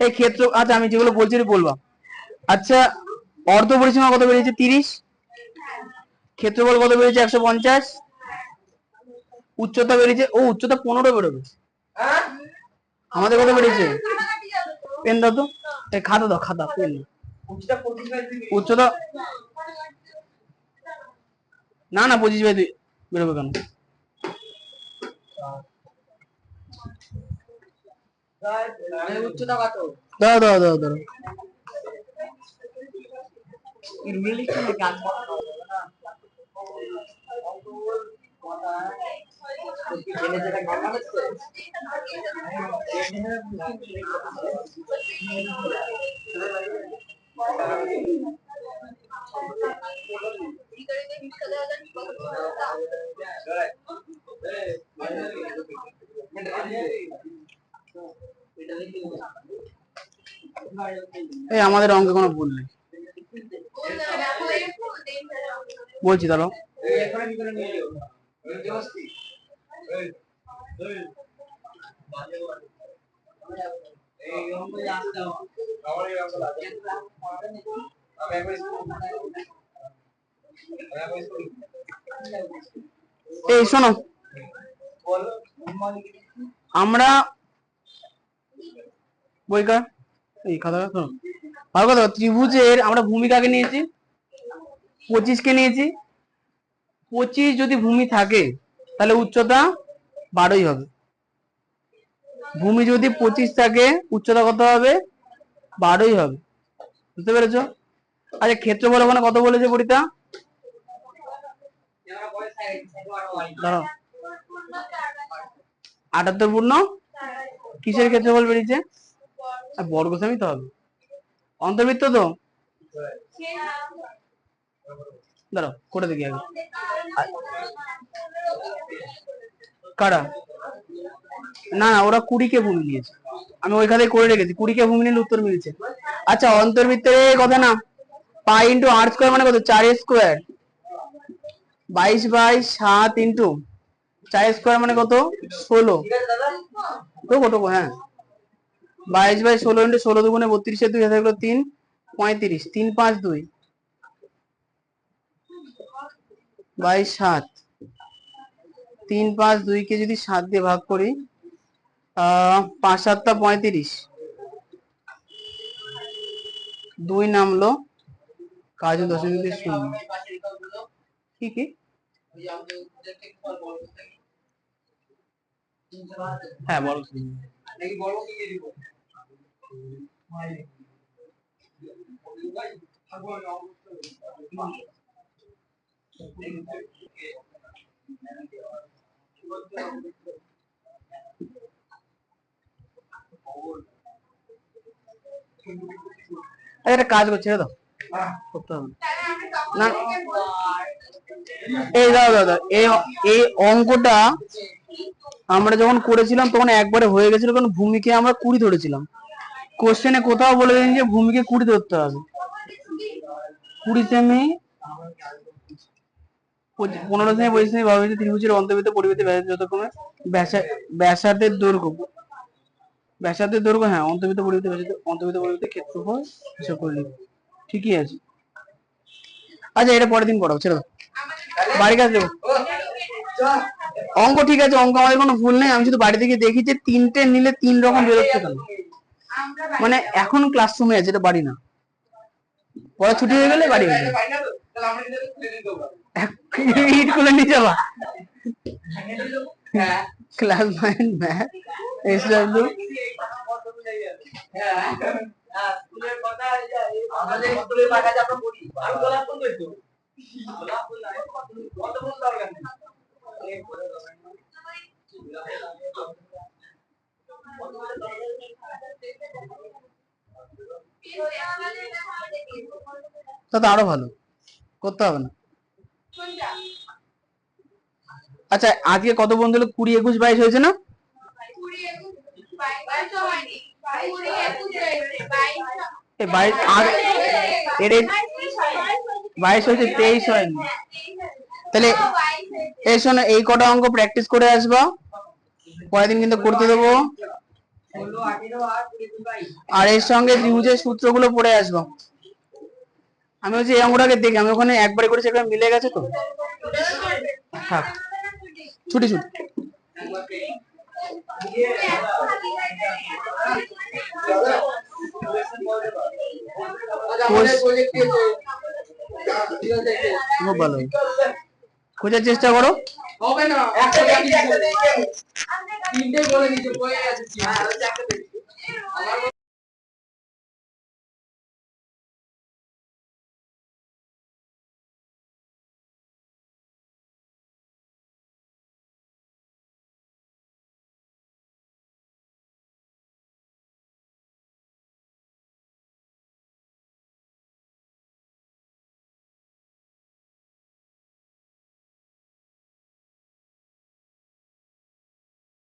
এই ক্ষেত্র, আচ্ছা আমি যেগুলো বলছি বলবা। আচ্ছা অর্ধ পরিসীমা কত বেরিয়েছে? 30। ক্ষেত্রফল কত বেরিয়েছে? 150। উচ্চতা বেরিয়েছে, ও উচ্চতা 15 বেরোবে। আমাদের কত বেরিয়েছে? পেন দাও তো, এই খাতা দাও, খাতা পেন। উচ্চতা না না 25/2 বেরোবে কেন? উচ্চতা কত? দাও দাও দাও দাও। এই আমাদের অঙ্কে কোনো ভুল নেই, বলছি দাঁড়ো। এই শোনো, আমরা বইকার এই খাতা শোনো, ভালো কথা। ত্রিভুজের আমরা ভূমিকাকে নিয়েছি 25 কে নিয়েছি। 25 যদি ভূমি থাকে তাহলে উচ্চতা 12ই হবে। ভূমি যদি 25 থাকে উচ্চতা কত হবে? 12ই হবে। বুঝতে পেরেছো? আচ্ছা ক্ষেত্রফল ওখানে কত বলেছে পরিতা? দাঁড়াও, 78 পূর্ণ কিসের ক্ষেত্রফল বেরিয়েছে? বর্গসেমি তো হবে। অন্তর্বৃত্ত তো, দাঁড়াও করে দেখি আগে। কারা? না না ওরা 20 কে ভূমি নিয়েছে, আমি ওই খাতায় করে রেখেছি। 20 কে ভূমি নিলে উত্তর মিলছে। আচ্ছা অন্তর্বৃত্তের কথা না, পাই ইন্টু আর স্কোয়ার মানে কত? 4 স্কোয়ার। 22/7 ইন্টু 4 স্কোয়ার মানে কত? 16। তো হ্যাঁ 22/16 ইন্টু 16 দুগুণে 32 এর 2 হাতে গেল 3, 35। 3 5 2 22/7। 3 5 2 কে যদি 7 দিয়ে ভাগ করি 5 7 35। 2 নামলো, কাজ দশমিক দিয়ে শূন্য। কি কি? হ্যাঁ বল। একটা কাজ করছে তো করতে হবে না। এই দাও দাদা, এই অঙ্কটা আমরা যখন করেছিলাম তখন একবারে হয়ে গেছিল, কারণ ভূমিকে আমরা 20 ধরেছিলাম। কোশ্চেনে কোথাও বলে দিন যে ভূমিকে 20 ধরতে হবে। 20 সেমি 15 সেমি 25 সেমি ভাবে ত্রিভুজের অন্তর্বৃত্ত পরিবৃত্ত যথাক্রমে ব্যাসার্ধের দৈর্ঘ্য, ব্যাসার্ধের দৈর্ঘ্য, হ্যাঁ অন্তর্বৃত্ত পরিবৃত্ত ক্ষেত্রফল হিসাব করে নিব। ঠিকই আছে। আচ্ছা এটা পরের দিন পড়াবো, ছেড়ে দাও, বাড়ি কাজ দেবো। অঙ্ক ঠিক আছে, অঙ্ক আমাদের কোনো ভুল নেই। আমি শুধু বাড়ি থেকে দেখি যে 3টে নিলে 3 রকম বেরোচ্ছে কেন। মানে এখন ক্লাসরুমে আছে, এটা বাড়ি না। পড়া ছুটি হয়ে গেলে বাড়ি হয়ে যাবে। ইট খুলে নিয়ে যাবা। ক্লাস 9 ম্যাথ এসডব্লিউ হ্যাঁ স্কুলের কথা আমাদের স্কুলের কথা আমরা বলি আমি গোলাপ ফুল কইতো গোলাপ ফুল না কত ফুল দরকার নেই তা তো আরো ভালো, করতে হবে না। কোনটা? আচ্ছা আজকে কত বন্ধু হলো? 20, 21, 22 হয়েছে না? 20, 21, 22 তো হয়নি। 20, 21 হয়েছে, 22 এই 22 আগে এর 22 হয়েছে, 23 হয়নি। তাহলে এই শোনো, এই কটা অঙ্ক প্র্যাকটিস করে আসবা, পরের দিন কিন্তু করতে দেবো। 16 18 আর 20 22 আর এর সঙ্গে ত্রিভুজের সূত্রগুলো পড়ে আসবা। আমি হচ্ছে এই অঙ্কটাকে দেখি, আমি ওখানে একবারে করেছি, একবার মিলে গেছে তো। থাক, ছুটি ছুটি। খুব ভালো, খোঁজার চেষ্টা করো। হবে না একটা তিনটে বলে দিতে বয়ে আছে। হ্যাঁ একটা